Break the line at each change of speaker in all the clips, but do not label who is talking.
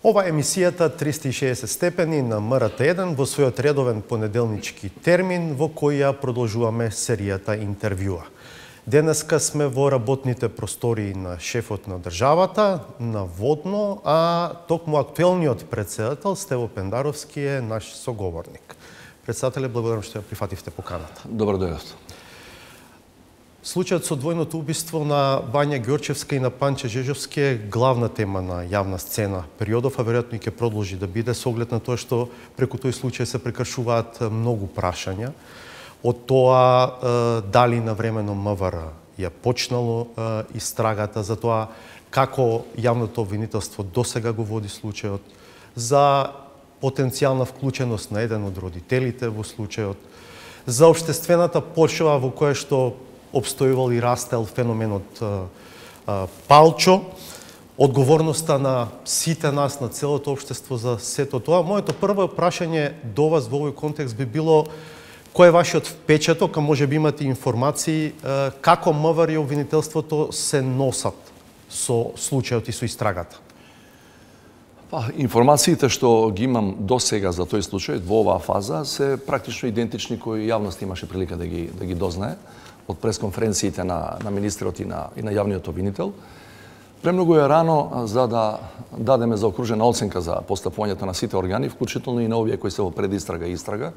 Ова е емисијата 360 степени на МРТ1 во својот редовен понеделнички термин во кој ја продолжуваме серијата интервјуа. Денеска сме во работните простории на шефот на државата, на Водно, а токму актуелниот претседател Стево Пендаровски е наш соговорник. Председателе, благодарам што ја прифативте поканата.
Добро дојдовте.
Случајот со двојното убиство на Вања Ѓорчевска и на Панче Жежовски е главна тема на јавна сцена периодов, а веројатно и ќе продолжи да биде со оглед на тоа што преку тој случај се прекршуваат многу прашања. Од тоа дали навремено МВР ја почнало истрагата за тоа како јавното обвинителство досега го води случајот, за потенцијална вклученост на еден од родителите во случајот, за општествената почва во која што обстојувал и растел феноменот Палчо, одговорноста на сите нас, на целото општество за сето тоа. Моето прво прашање до вас во овој контекст би било кој е вашиот впечаток, а може би имате информации како МВР и обвинителството се носат со случајот и со истрагата?
Информациите што ги имам до сега за тој случај во оваа фаза се практично идентични кои јавност имаше прилика да ги дознае од пресконференциите на министрот и на јавниот обвинител. Премногу е рано за да дадеме заокружена оценка за постапувањето на сите органи, вклучително и на овие кои се во предистрага и истрага,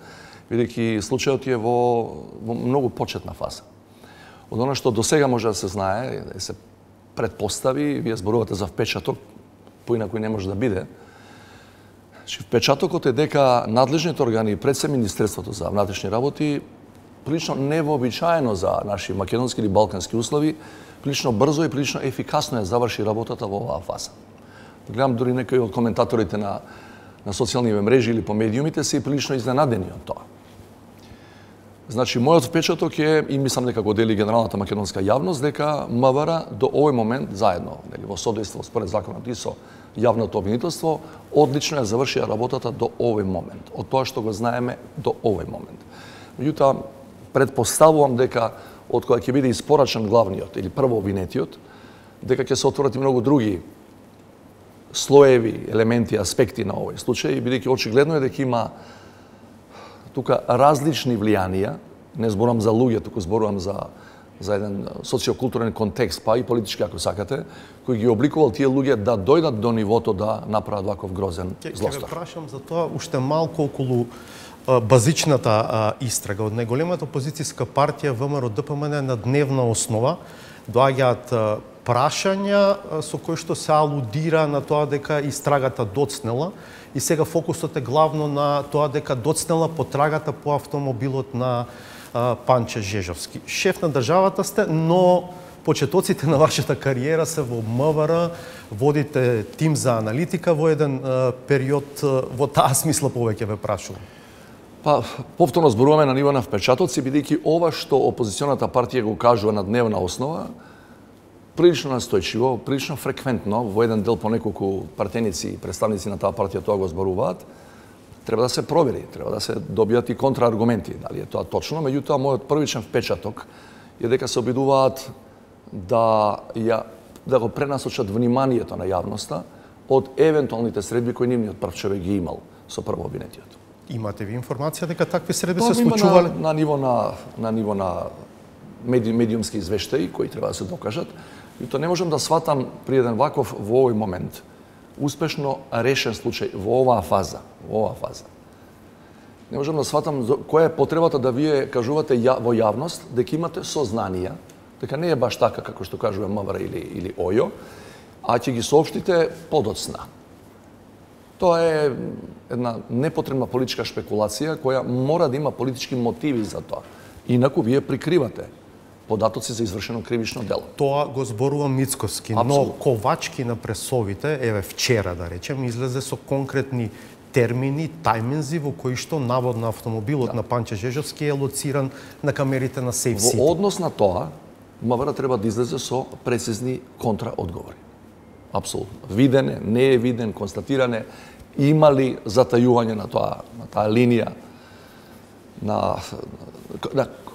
бидејќи случајот е во многу почетна фаза. Од она што до сега може да се знае, се предпостави, вие зборувате за впечаток, поинаку не може да биде. Впечатокот е дека надлежните органи пред се Министерството за внатрешни работи прилично невообичаено за наши македонски или балкански услови, прилично брзо и прилично ефикасно ја заврши работата во оваа фаза. Гледам дури некои од коментаторите на социјални мрежи или по медиумите се прилично изненадени од тоа. Значи, мојот впечаток е, и мислам дека го дели генералната македонска јавност, дека МВР до овој момент заедно, во содейство според законот и со јавното обвинителство, одлично ја завршија работата до овој момент, од тоа што го знаеме до овој момент. Меѓутоа, предпоставувам дека од кога ќе биде испорачан главниот или прво обвинетиот, дека ќе се отворат и многу други слоеви, елементи, аспекти на овој случај, бидејќи очигледно е дека има тука различни влијанија, не зборам за луѓе, туку зборувам за еден социокултурен контекст, па и политички ако сакате, кој ги обликувал тие луѓе да дојдат до нивото да направат ваков грозен злостор.
Ќе ве прашам за тоа уште малку околу базичната истрага. Од најголемата опозицијска партија ВМРО-ДПМН на дневна основа доаѓаат прашања со кои што се алудира на тоа дека истрагата доцнела и сега фокусот е главно на тоа дека доцнела потрагата по автомобилот на Панче Жежовски. Шеф на државата сте, но почетоците на вашата кариера се во МВР, водите тим за аналитика во еден период, во таа смисла повеќе ве прашувам.
Повторно зборуваме на ниво на впечатоци, бидејќи ова што опозиционата партија го кажува на дневна основа, прилично настојчиво, прилично фреквентно, во еден дел по неколку партеници и представници на таа партија тоа го зборуваат, треба да се провери, треба да се добијат и контрааргументи, дали е тоа точно, меѓутоа мојот првичен впечаток е дека се обидуваат да го пренасочат вниманието на јавноста од евентуалните средби кои нивниот прв човек ги имал со прво обвинетиот.
Имате ви информација дека такви средби се случувале?
На ниво на медиумски извештаи кои треба да се докажат. И то не можам да сватам при еден ваков во овој момент успешно решен случај во оваа фаза. Не можам да сватам која е потребата да вие кажувате во јавност дека имате сознанија, дека не е баш така како што кажува МВР или ОЈО, а ќе ги соопштите подоцна. Тоа е една непотребна политичка шпекулација која мора да има политички мотиви за тоа. Инаку вие прикривате податоци за извршено кривично дело.
Тоа го зборува Мицковски, но Ковачки на пресовите, еве вчера да речем, излезе со конкретни термини, тајмензи во кои што наводно автомобилот на Панче Жежовски е лоциран на камерите на Сейф Сити.
Во однос на тоа, МВР треба да излезе со прецизни контраодговори. Апсолутно. Виден е, не е виден, констатиране, има ли затајување на таа линија на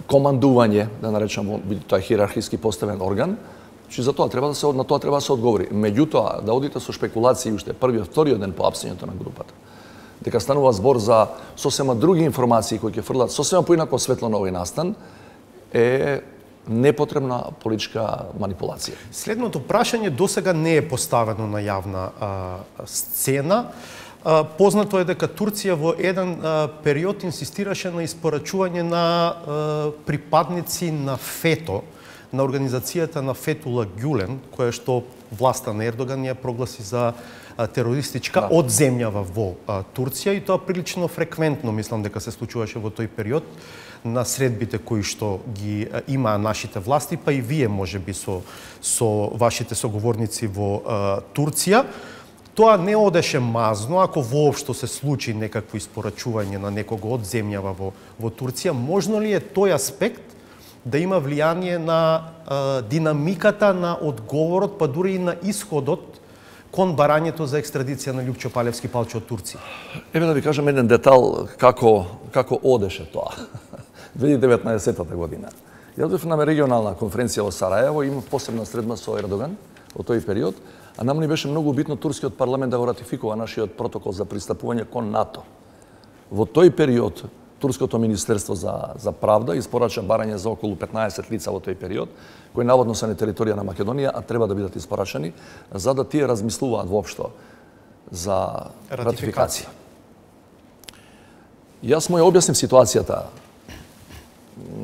командување, да наречам, тоа е хиерархиски поставен орган, Значи за тоа треба на тоа треба да се одговори. Меѓутоа, да одите со шпекулации уште првиот, вториот ден по апсењето на групата, дека станува збор за сосема други информации кои ќе фрлат сосема поинако светло на овој настан, е непотребна политичка манипулација.
Следното прашање досега не е поставено на јавна сцена. Познато е дека Турција во еден период инсистираше на испорачување на припадници на ФЕТО, на организацијата на Фетула Гюлен, која што власта на Ердоган ја прогласи за терористичка од земјава во Турција, и тоа прилично фреквентно мислам дека се случуваше во тој период на средбите кои што ги имаа нашите власти, па и вие можеби со вашите соговорници во Турција. Тоа не одеше мазно, ако воопшто се случи некакво испорачување на некого од земјава во Турција. Можно ли е тој аспект да има влијание на динамиката на одговорот, па дури и на исходот кон барањето за екстрадиција на Љупчо Палевски Палчо од Турција?
Еве да ви кажам еден детал како одеше тоа. 2019 година. Јас бев на регионална конференција во Сараево, имав посебна средба со Ердоган во тој период, а нам ни беше многу битно турскиот парламент да го ратификува нашиот протокол за пристапување кон НАТО. Во тој период Турското министерство за правда испорача барање за околу 15 лица во тој период, кои наводно се на територија на Македонија, а треба да бидат испорачани, за да тие размислуваат воопшто за ратификација. Јас му ја објаснив ситуацијата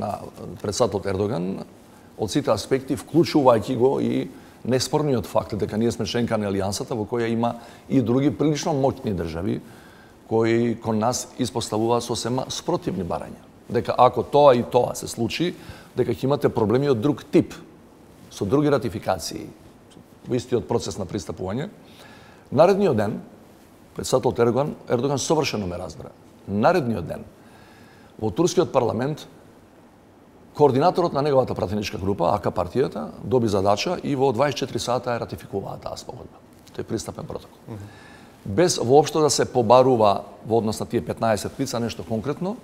на председателот Ердоган од сите аспекти, вклучувајќи го и неспорниот факт дека ние сме членка на Алијансата, во која има и други прилично моќни држави кои кон нас испоставуваат сосема спротивни барања. Дека ако тоа и тоа се случи, дека ќе имате проблеми од друг тип, со други ратификации, во истиот процес на пристапување. Наредниот ден, председателот Ердоган совршено ме разбра. Наредниот ден, во турскиот парламент, координаторот на неговата пратеничка група, АК партијата, доби задача и во 24 сата ја ратификуваа таа спогодба. Тој пристапен протокол. Без воопшто да се побарува во однос на тие 15 лица нешто конкретно,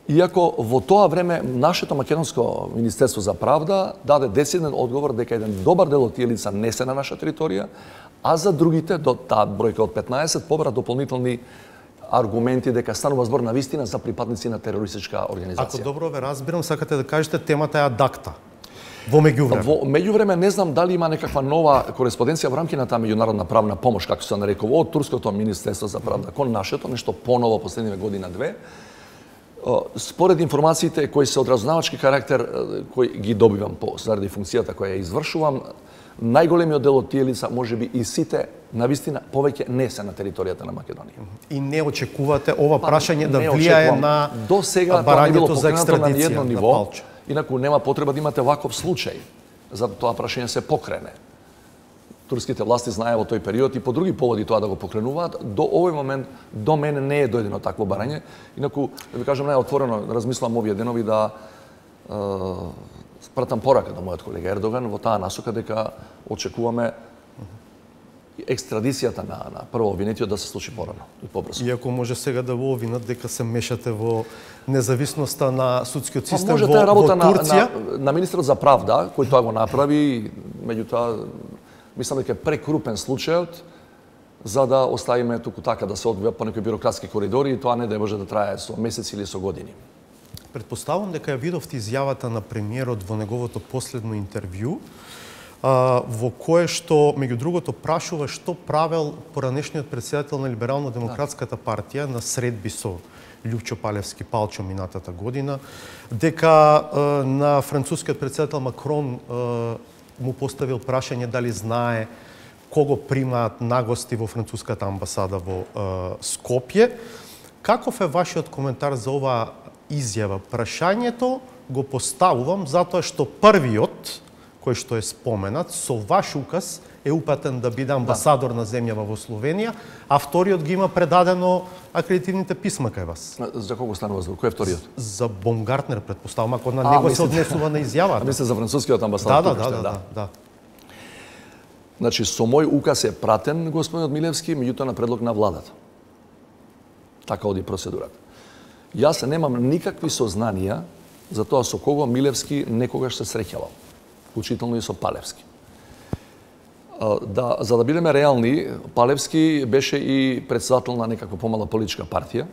иако во тоа време нашето македонско Министерство за правда даде дециден одговор дека еден добар дел од тие лица не се на наша територија, а за другите, до таа бројка од 15, побара дополнителни аргументи дека станува збор на вистина за припадници на терористичка организација.
Ако добро ве разбирам, сакате да кажете темата е адакта. Во меѓувреме.
Во меѓувреме не знам дали има некаква нова кореспонденција во рамки на таа меѓународна правна помош, како се нарекува, од турското Министерство за правда кон нашето, нешто поново последниве година-две. Според информациите кои се од разузнавачки карактер, кои ги добивам заради функцијата која ја извршувам, најголемиот дел од тие лица, можеби и сите, навистина повеќе не се на територијата на Македонија.
И не очекувате ова прашање да влијае на
до сега
барањето за екстрадиција
на едно
на
ниво,
Палчо?
инаку нема потреба да имате ваков случај за тоа прашање се покрене. Турските власти знае во тој период и по други поводи тоа да го покренуваат. До овој момент до мене не е дојдено такво барање. Инаку, да ви кажам најотворено, размислам овие денови да спратам порака до мојот колега Ердоган во таа насока дека очекуваме екстрадицијата на прво обвинетиот да се случи порано и побрзо.
Иако може сега да го обвинат дека се мешате во независноста на судскиот систем
може
во
таа работа
Турција.
на министерот за правда, кој тоа го направи, меѓутоа мислам дека е прекрупен случајот за да оставиме туку така да се одвија по некои бирократски коридори и тоа не да може да трае со месеци или со години.
Предпоставам дека ја видовте изјавата на премиерот во неговото последно интервју, во кое што, меѓу другото, прашува што правел поранешниот председател на Либерално-демократската партија на средби со Љупчо Палевски Палчо минатата година, дека на францускиот председател Макрон му поставил прашање дали знае кого примаат на гости во француската амбасада во Скопје. Каков е вашиот коментар за оваа изјава? Прашањето го поставувам затоа што првиот кој што е споменат, со ваш указ е упатен да биде амбасадор на земјава во Словенија, а вториот ги има предадено акредитивните писма кај вас.
За кого станува збор? Кој е вториот?
За Бомгартнер, предпоставам, ако на него се однесува на изјавата.
Мисле за францускиот амбасадор?
Да.
Значи, со мој указ е пратен господинот Милевски, меѓутоа на предлог на владата. Така оди процедурата. Јас немам никакви сознанија за тоа со кого Милевски некогаш се среќавал. вклучително и со Палевски. За да бидеме реални, Палевски беше и председател на некаква помала политичка партија.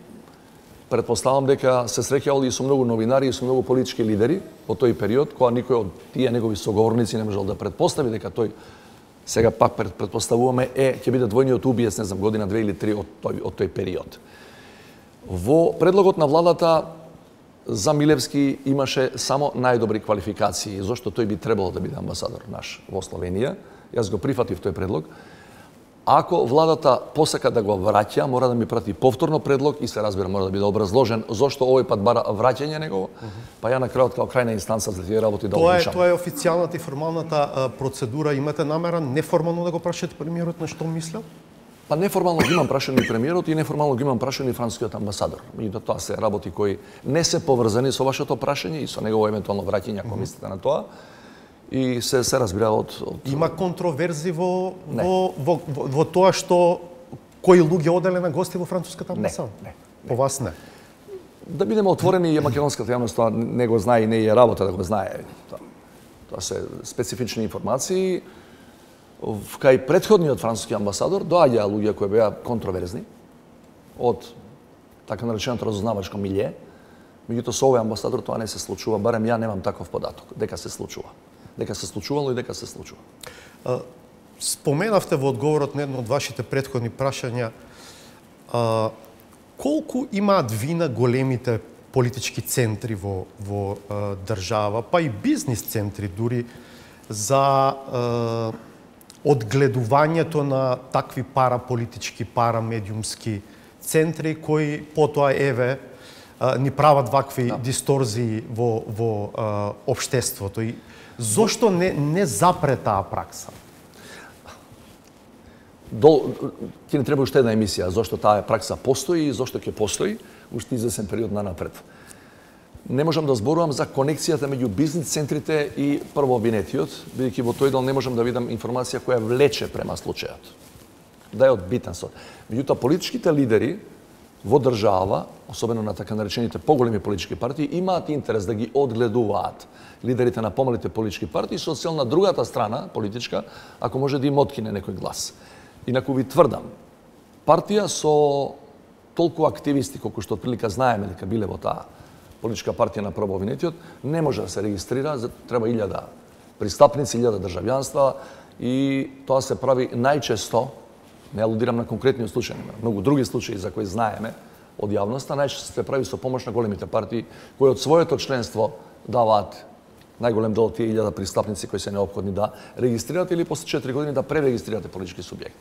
Предпоставам дека се среќавал и со многу новинари и со многу политички лидери во тој период, кога никој од тие негови соговорници не можел да предпостави дека тој, сега пак предпоставуваме, ќе биде двојниот убиец, не знам, година 2 или 3 од тој период. Во предлогот на владата за Милевски имаше само најдобри квалификации, зашто тој би требало да биде амбасадор наш во Словенија. Јас го прифатив тој предлог. Ако владата посака да го враќа, мора да ми прати повторно предлог и се разбира, мора да биде образложен зошто овој пат бара враќање негово, па ја на крајот као крајна инстанца за тие работи да одлучам.
Тоа е официјалната и формалната процедура. Имате намера неформално да го прашате премиерот на што мислел?
Па неформално ги имам прашани и премиерот и неформално ги имам прашани и францускиот амбасадор. И тоа се работи кои не се поврзани со вашето прашање и со негово евентуално враќање, ако мислите на тоа. И се разбира од...
Има контроверзи во тоа што кои луѓе оделе на гости во француската амбасада?
Не.
По вас не.
Да бидеме отворени, и македонската јавност тоа не го знае и не е работа да го знае. Тоа се специфични информации. Кај претходниот француски амбасадор доаѓаа луѓе кои беа контроверзни од така нареченото разузнавачко милје. Меѓутоа со овој амбасадор тоа не се случува, барем ја немам таков податок дека се случува. Дека се случувало и дека се случува.
Споменавте во одговорот на едно од вашите претходни прашања колку имаат вина големите политички центри во држава, па и бизнис центри дури за одгледувањето на такви параполитички, парамедиумски центри кои потоа ни прават вакви дисторзии во општеството. И зошто не запре таа пракса?
Ќе не треба уште една емисија зошто таа пракса постои и зошто ќе постои уште извесен период нанапред. Не можам да зборувам за конекцијата меѓу бизнис центрите и прво обвинетиот, бидејќи во тој дел не можам да видам информација која влече према случајот. Да е од битен сорт. Меѓутоа политичките лидери во држава, особено на така наречените поголеми политички партии, имаат интерес да ги одгледуваат лидерите на помалите политички партии со цел на другата страна, политичка, ако може да им откине некој глас. Инаку ви тврдам, партија со толку активисти, колку што отприлика знаеме дека биле во таа политичка партија на прво обвинетиот, не може да се регистрира, треба 1000 пристапници, 1000 државјанства и тоа се прави најчесто, не алудирам на конкретниот случај, многу други случаи за кои знаеме од јавноста, најчесто се прави со помош на големите партии кои од своето членство даваат најголем дел од тие 1000 пристапници кои се неопходни да регистрират или после 4 години да пререгистрирате политички субјект.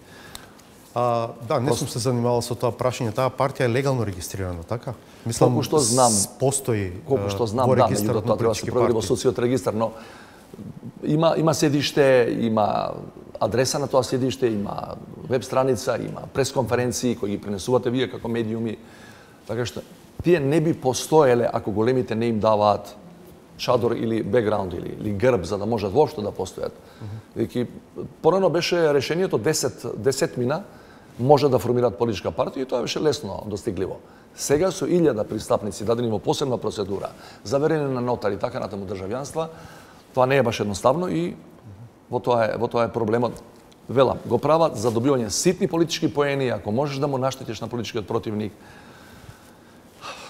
Да, не сум се занимавал со тоа прашање. Таа партија е легално регистрирана, така? Мислам,
колку што знам,
постои
колку што знам, да, меѓутоа тоа треба да се провери во социјот регистар, но има седиште, има адреса на тоа седиште, има веб страница, има пресконференции кои ги пренесувате вие како медиуми, така што тие не би постоеле ако големите не им даваат чадор или бекграунд или грб за да можат воопшто да постојат. Веќе порано беше решението 10 мина може да формираат политичка партија и тоа беше лесно достигливо. Сега со 1000 пристапници дадени во посебна процедура, заверени на нотари, така натаму државјанства, тоа не е баш едноставно и во тоа е проблемот. Велам, го прават за добивање ситни политички поени, ако можеш да му наштетиш на политичкиот противник.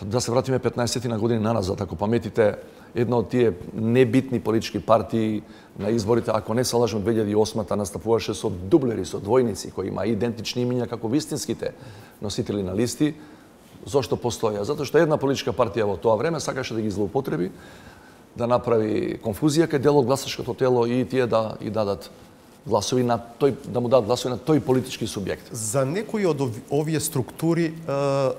Да се вратиме 15 на години наназад, ако паметите, една од тие небитни политички партии на изборите, ако не се лажам, 2008-та настапуваше со дублери, со двојници, кои има идентични имиња како вистинските носители на листи. Зошто постоја? Затоа што една политичка партија во тоа време сакаше да ги злоупотреби, да направи конфузија кај дел од гласачкото тело и тие да и дадат гласови на тој, да му дадат гласови на тој политички субјект.
За некои од овие структури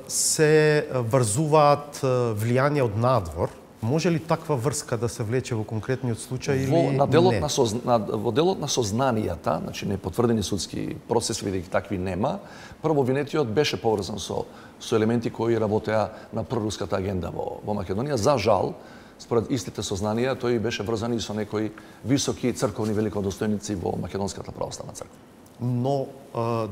се врзуваат влијание од надвор. Може ли таква врска да се влече во конкретниот случај или не?
Во делот на сознанијата, значи непотврдени судски процеси, бидејќи такви нема, прво обвинетиот беше поврзан со елементи кои работеа на проруската агенда во Македонија. За жал, според истите сознанија, тој беше врзан и со некои високи црковни великодостојници во Македонската православна црква.
Но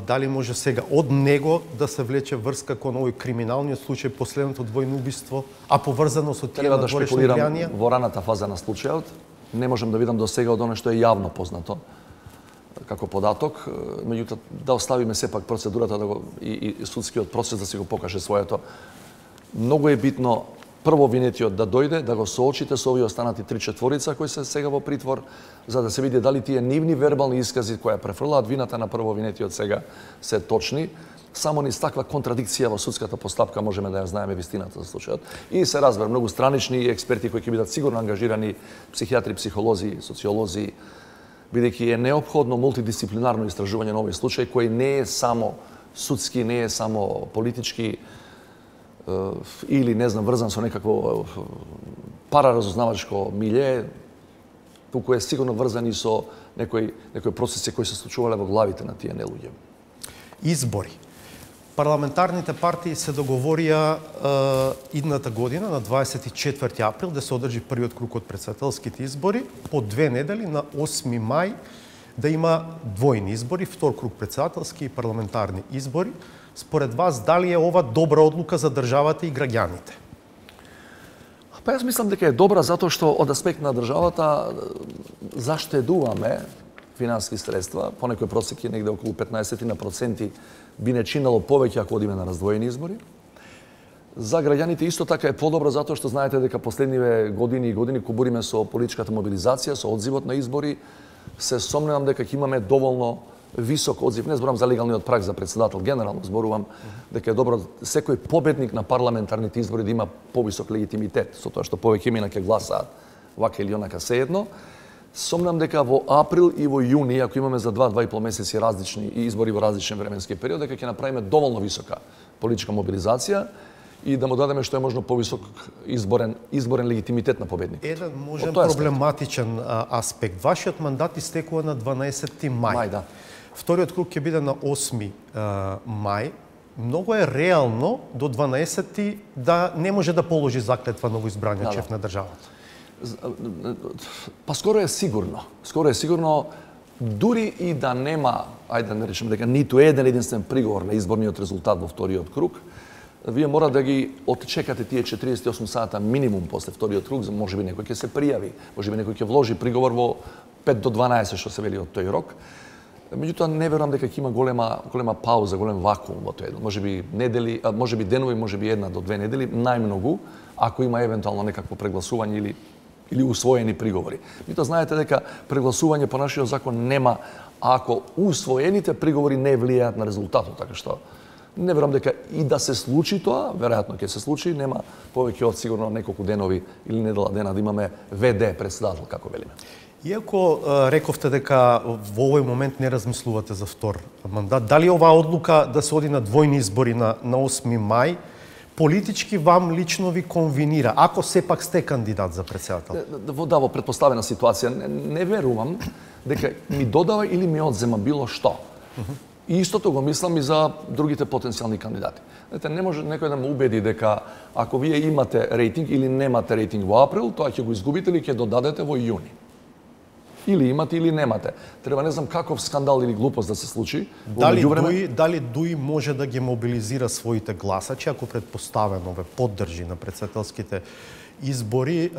дали може сега од него да се влече врска кон овој криминалниот случај, последното двојно убиство, а поврзано со тие надворешни влијанија?
Во раната фаза на случајот, не можам да видам до сега од оно што е јавно познато како податок, меѓутоа да оставиме сепак процедурата да го, и судскиот процес да си го покаже своето. Многу е битно прво винетиот да дојде, да го соочите со овие останати 3/4 кои се сега во притвор, за да се види дали тие нивни вербални искази кои префрлаат вината на прво винетиот сега се точни. Само низ таква контрадикција во судската постапка можеме да ја знаеме вистината за случајот. И се разбира, многу странични експерти кои ќе бидат сигурно ангажирани, психијатри, психолози, социолози, бидејќи е неопходно мултидисциплинарно истражување на овој случај кој не е само судски, не е само политички или не знам врзан со некакво параразузнавачко милје, туку е сигурно врзан и со некои процеси кои се случувале во главите на тие нелуѓе.
Избори. Парламентарните партии се договорија идната година на 24 април да се одржи првиот круг од претседателските избори, по 2 недели на 8 мај да има двојни избори, втор круг претседателски и парламентарни избори. Според вас, дали е ова добра одлука за државата и граѓаните?
Па јас мислам дека е добра затоа што од аспект на државата заштедуваме финансиски средства, по некои просеки негде околу 15% би не чинало повеќе ако одиме на раздвоени избори. За граѓаните исто така е подобро затоа што знаете дека последниве години и години кубуриме со политичката мобилизација, со одзивот на избори, се сомневам дека ќе имаме доволно висок одзив. Не зборам за легалниот праг за председател, генерално зборувам дека е добро секој победник на парламентарните избори да има повисок легитимитет, со тоа што повеќе имена ќе гласаат вака или онака сеедно. Сомнам дека во април и во јуни, ако имаме за 2-2,5 месеци различни избори во различен временски период, дека ќе направиме доволно висока политичка мобилизација и да му дадеме што е можно повисок изборен легитимитет на победник.
Еден можен проблематичен аспект. Вашиот мандат истекува на 12 мај.
Да.
Вториот круг ќе биде на 8 мај. Многу е реално до 12 да не може да положи заклетва новоизбраниот шеф на државата.
Па скоро е сигурно. Скоро е сигурно, дури и да нема, ајде да не речеме дека ниту еден единствен приговор на изборниот резултат во вториот круг, вие мора да ги отчекате тие 48 сата минимум после вториот круг, може би некој ќе се пријави, може би некој ќе вложи приговор во 5 до 12, што се вели од тој рок. Меѓутоа не верувам дека ќе има голема пауза, голем вакуум во тој. Може би недели, може би денови, може би 1 до 2 недели, најмногу, ако има евентуално некакво прегласување или усвоени приговори. Меѓутоа знаете дека прегласување по нашиот закон нема ако усвоените приговори не влијаат на резултатот, така што не верувам дека и да се случи тоа, веројатно ќе се случи, нема повеќе од сигурно неколку денови или недела дена да имаме ВД председател, како велиме.
Иако рековте дека во овој момент не размислувате за втор мандат, дали оваа одлука да се оди на двојни избори на 8 мај политички вам лично ви конвенира, ако сепак сте кандидат за председател?
Да, во предпоставена ситуација не верувам дека ми додава или ми одзема било што. И истото го мислам и за другите потенцијални кандидати. Знаете, не може некој да ме убеди дека ако вие имате рейтинг или немате рейтинг во април, тоа ќе го изгубите или ќе додадете во јуни. Или имате или немате. Треба не знам каков скандал или глупост да се случи.
Дали ДУИ може да ги мобилизира своите гласачи, ако предпоставено ве поддржи на председателските избори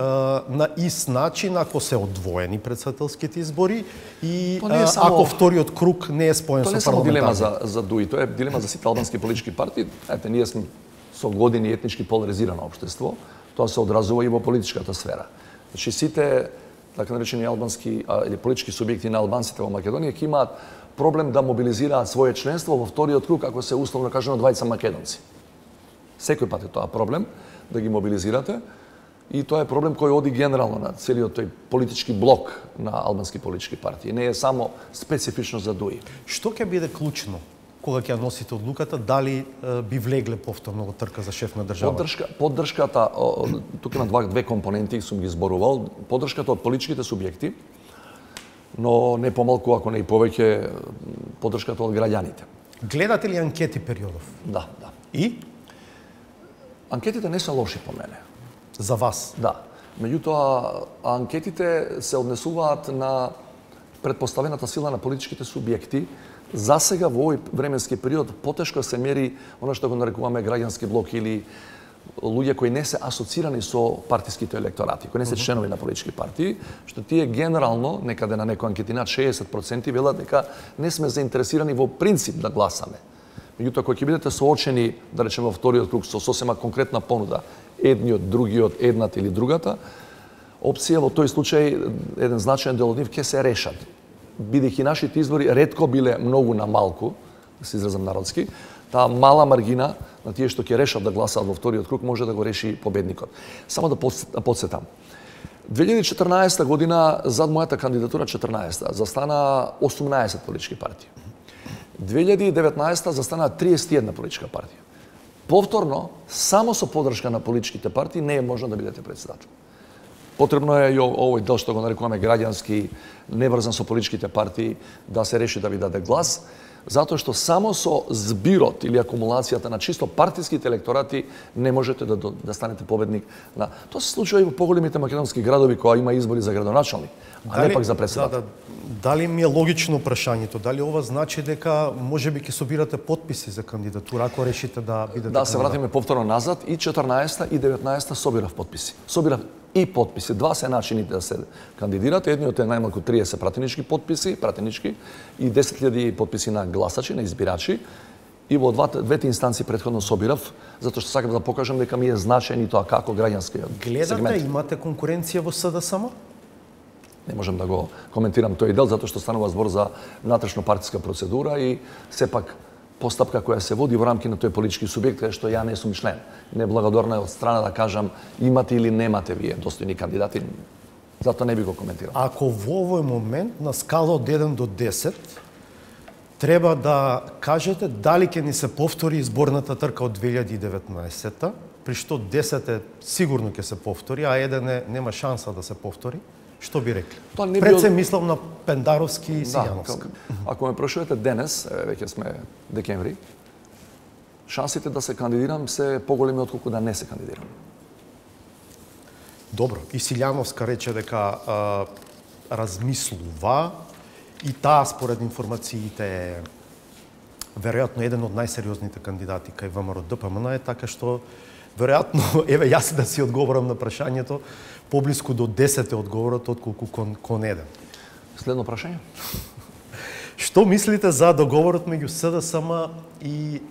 на ист начин, ако се одвоени председателските избори и ако вториот круг не е споен со парламентарни.
Тоа не е само дилема за ДУИ, тоа е дилема за сите албански политички партии. Ете, ние сме со години етнички поларизирано општество. Тоа се одразува и во политичката сфера. Значи сите така наречени албански или политички субјекти на албанците во Македонија ќе имаат проблем да мобилизираат свое членство во вториот круг ако се условно кажано двајца македонци. Секој пат е тоа проблем да ги мобилизирате и тоа е проблем кој оди генерално на целиот тој политички блок на албански политички партии. Не е само специфично за ДУИ.
Што ќе биде клучно кога ќе носите одлуката, дали би влегле повторно во трка за шеф на држава?
Поддршката, тука има две компоненти, сум ги зборувал, поддршката од политичките субјекти, но не помалку, ако не и повеќе, поддршката од граѓаните.
Гледате ли анкети периодов?
Да.
И?
Анкетите не се лоши по мене.
За вас?
Да. Меѓутоа, анкетите се однесуваат на предпоставената сила на политичките субјекти. За сега во овој временски период потешко се мери она што го нарекуваме граѓански блок или луѓе кои не се асоцирани со партиските електорати, кои не се членови на политички партии, што тие генерално, некаде на некој анкетинат 60% велат дека не сме заинтересирани во принцип да гласаме. Меѓутоа, кога ќе бидете соочени, да речеме, во вториот круг со сосема конкретна понуда, едниот, другиот, едната или другата, опција во тој случај, еден значаен дел од нив ќе се решат. Бидејќи нашите избори ретко биле многу на малку, да се изразам народски, таа мала маргина на тие што ќе решат да гласаат во вториот круг може да го реши победникот. Само да подсетам. 2014 година, зад мојата кандидатура 14 застана 18 политички партии. 2019 застана 31 политичка партија. Повторно, само со поддршка на политичките партии не е можно да бидете председател. Потребно е и овој дел што го нарекуваме граѓански, неврзан со политичките партии, да се реши да ви даде глас, затоа што само со збирот или акумулацијата на чисто партиските електорати не можете да станете победник. Тоа се случува и во поголемите македонски градови кога има избори за градоначалник, а не пак за председател.
Дали ми е логично прашањето? Дали ова значи дека можеби ќе собирате потписи за кандидатура ако решите да бидете
Да, се вратиме повторно назад, и 14 и 19 собирав потписи. Собирав и потписи. Два се начините да се кандидирате. Едниот е најмалку 30 пратенички потписи, и 10.000 потписи на гласачи, на избирачи. И во двете инстанции претходно собирав, затоа што сакам да покажам дека ми е значаен и тоа како граѓански
сегмент.
Гледате,
имате конкуренција во СДСМ?
Не можам да го коментирам тој дел, затоа што станува збор за внатрешно партиска процедура и сепак постапка која се води во рамки на тој политички субјект, каде што ја не сум член. Неблагодарно е од страна да кажам имате или немате вие достојни кандидати, затоа не би го коментирал.
Ако во овој момент на скала од 1 до 10 треба да кажете дали ќе ни се повтори изборната трка од 2019-та, при што 10 е сигурно ќе се повтори, а 1 нема шанса да се повтори, што би рекли? Пред се мислам на Пендаровски и Сијановски.
Ако ме прошувате денес, веќе сме декември, шансите да се кандидирам се поголеми отколку да не се кандидирам.
Добро, и Сијановска рече дека размислува и таа според информациите е веројатно еден од најсериозните кандидати кај ВМРО ДПМН е, така што веројатно, еве јас да си одговорам на прашањето, поблиску до 10 е одговорот отколку кон 1.
Следно прашање?
Што мислите за договорот меѓу СДСМ и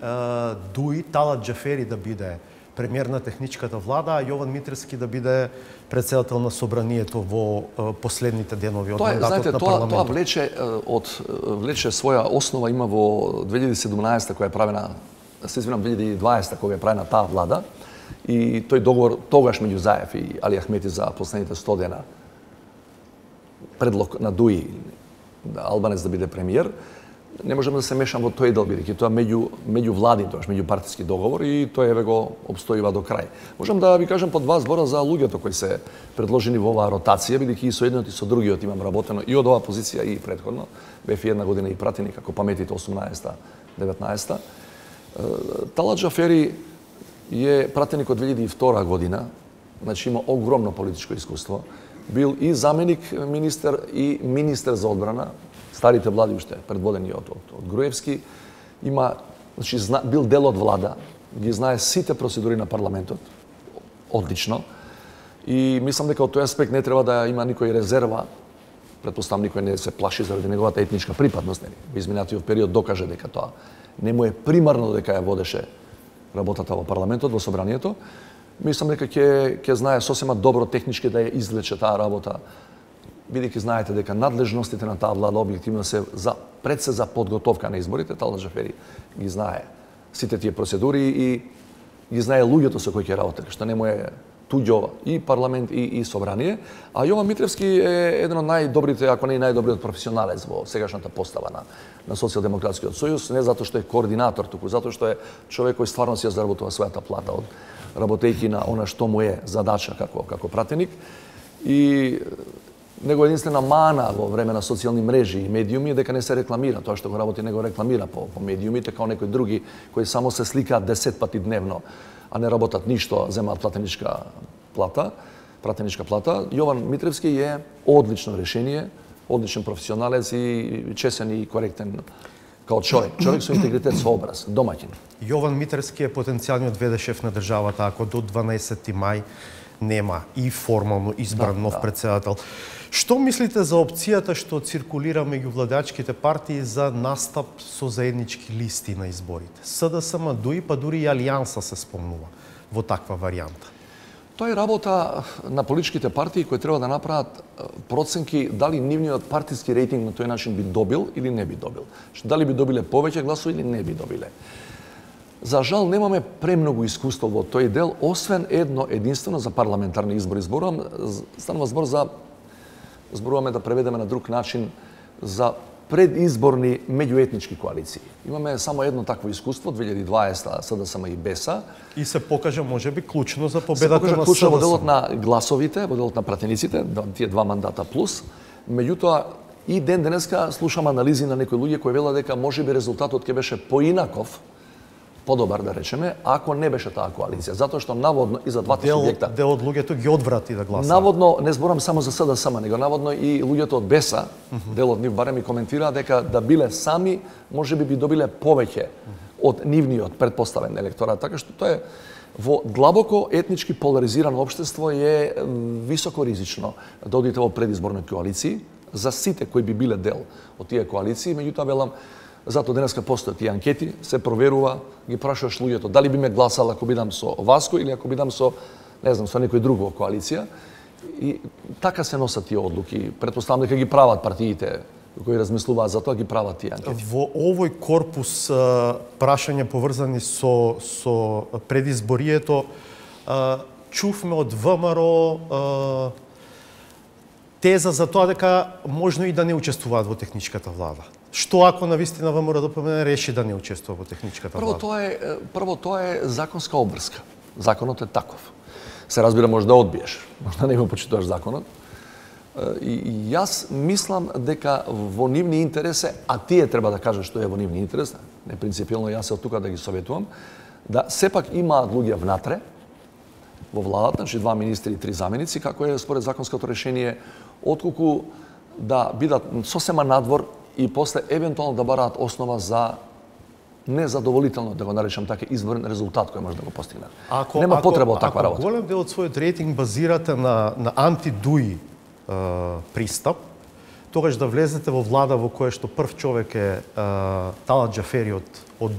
ДУИ, Талат Џафери да биде премиер на техничката влада, а Јован Митревски да биде председател на собранието во последните денови од мандатот на парламентот?
Тоа влече своја основа има во 2017 која е правена, се извинам, 2020 кога е правена таа влада, и тој договор тогаш меѓу Заев и Али Ахмети за последните 100 дена, предлог на ДУИ Албанец да биде премиер, не можам да се мешам во тој дел, бидејќи тоа меѓу владин, тоаш меѓу партиски договор, и тој еве го обстојува до крај. Можам да ви кажам по два збора за луѓето кои се предложени во оваа ротација, бидејќи и со едниот и со другиот имам работено и од оваа позиција и претходно. Бев една година и пратеник, како паметите 18-та, 19-та. Талат Џафери е пратеник од 2002 година, значи има огромно политичко искуство. Бил и заменик министер и министер за одбрана, старите влади уште предводени од Груевски. Значи, бил дел од влада, ги знае сите процедури на парламентот, одлично. И мислам дека од тој аспект не треба да има никој резерва. Претпоставам никој не се плаши заради неговата етничка припадност. Во изминатиот период докаже дека тоа не му е примарно дека ја водеше работата во парламентот, во собранието. Мислам дека ќе знае сосема добро технички да ја извлече таа работа, бидејќи знаете дека надлежностите на таа влада објективно се пред се за подготовка на изборите. Талат Џафери ги знае сите тие процедури и ги знае луѓето со кои ќе работи, што не му е туѓо и парламент и собрание. А Јован Митревски е еден од најдобрите, ако не и најдобриот професионалец во сегашната постава на Социјалдемократскиот сојуз, не затоа што е координатор, туку затоа што е човек кој стварно си ја заработува својата плата од работејќи на она што му е задача како пратеник. И него единствена мана во време на социјални мрежи и медиуми е дека не се рекламира. Тоа што го работи не го рекламира по медиумите, као некои други кои само се сликаат 10 пати дневно, а не работат ништо, земаат пратеничка плата. Јован Митревски е одлично решение, одличен професионалец и чесен и коректен Као човек со интегритет, со образ, домаќин.
Јован Митерски е потенцијалниот ВД шеф на државата, ако до 12 мај нема и формално избран нов председател. Што мислите за опцијата што циркулира меѓу владачките партии за настап со заеднички листи на изборите? СДСМ, ДУИ, па дури и Алијанса се спомнува во таква варијанта.
Тоа е работа на политичките партии кои треба да направат проценки дали нивниот партиски рейтинг на тој начин би добил или не би добил. Дали би добиле повеќе гласови или не би добиле. За жал немаме премногу искуство во тој дел, освен едно единствено за парламентарни избори. Станува збор за зборуваме да преведеме на друг начин за предизборни меѓуетнички коалиции. Имаме само едно такво искуство 2020 СДСМ и БЕСА.
И се покажа можеби клучно за победата на СДСМ.
Клучно во делот на гласовите, во делот на пратениците, тие два мандата плюс. Меѓутоа и ден денеска слушам анализи на некои луѓе кои велат дека можеби резултатот ќе беше поинаков, подобар да речеме, ако не беше таа коалиција, затоа што наводно и за двата субјекта.
Дел од луѓето ги одврати да гласаат.
Наводно не зборам само за СДСМ, него наводно и луѓето од БЕСА, дел од нив барем и коментираа дека да биле сами, можеби би добиле повеќе од нивниот предпоставен електорат, така што тоа е во длабоко етнички поларизирано општество е високо ризично да одите во предизборни коалиции за сите кои би биле дел од тие коалиции, меѓутоа велам затоа денеска постојат и анкети, се проверува, ги прашуваш луѓето дали би ме гласал ако бидам со Васко или ако бидам со, не знам, со некој друг во коалиција. И така се носат тие одлуки. Претпоставам дека ги прават партиите кои размислуваат за тоа, ги прават тие анкети.
Во овој корпус прашања поврзани со предизборието, чувме од ВМРО теза за тоа дека можно и да не учествуваат во техничката влада. Што ако навистина ВМРО-ДПМН реши да не учествува во техничката влада?
Прво тоа е законска обврска. Законот е таков. Се разбира, може да одбиеш, може да не го почитуваш законот. И јас мислам дека во нивни интересе, а тие треба да кажат што е во нивни интерес, не принципиално јас се од тука да ги советувам, да сепак имаат луѓе внатре во владата, значи 2 министри и 3 заменици, како е според законското решение, отколку да бидат сосема надвор и после евентуално да бараат основа за незадоволително, да го наречам така, изборен резултат кој може да го постигне. Нема потреба од таква работа.
Ако голем дел од својот рейтинг базирате на анти-ДУИ пристап, тогаш да влезете во влада во која што прв човек е Талат Џафери од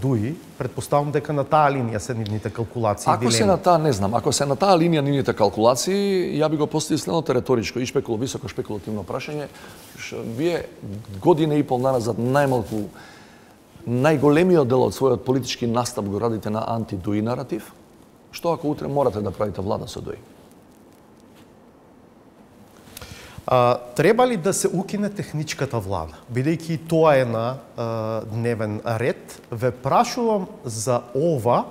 ДУИ, предпоставам дека на таа линија се нивните калкулации и
дилеми. Ако се на таа, не знам, ако се на таа линија нивните калкулации, ја би го поставил следното реторичко и високо шпекулативно прашање. Вие година и пол назад најголемиот дел од својот политички настап го радите на анти-ДУИ наратив. Што ако утре морате да правите влада со ДУИ?
Треба ли да се укине техничката влада? Бидејќи тоа е на дневен ред, ве прашувам за ова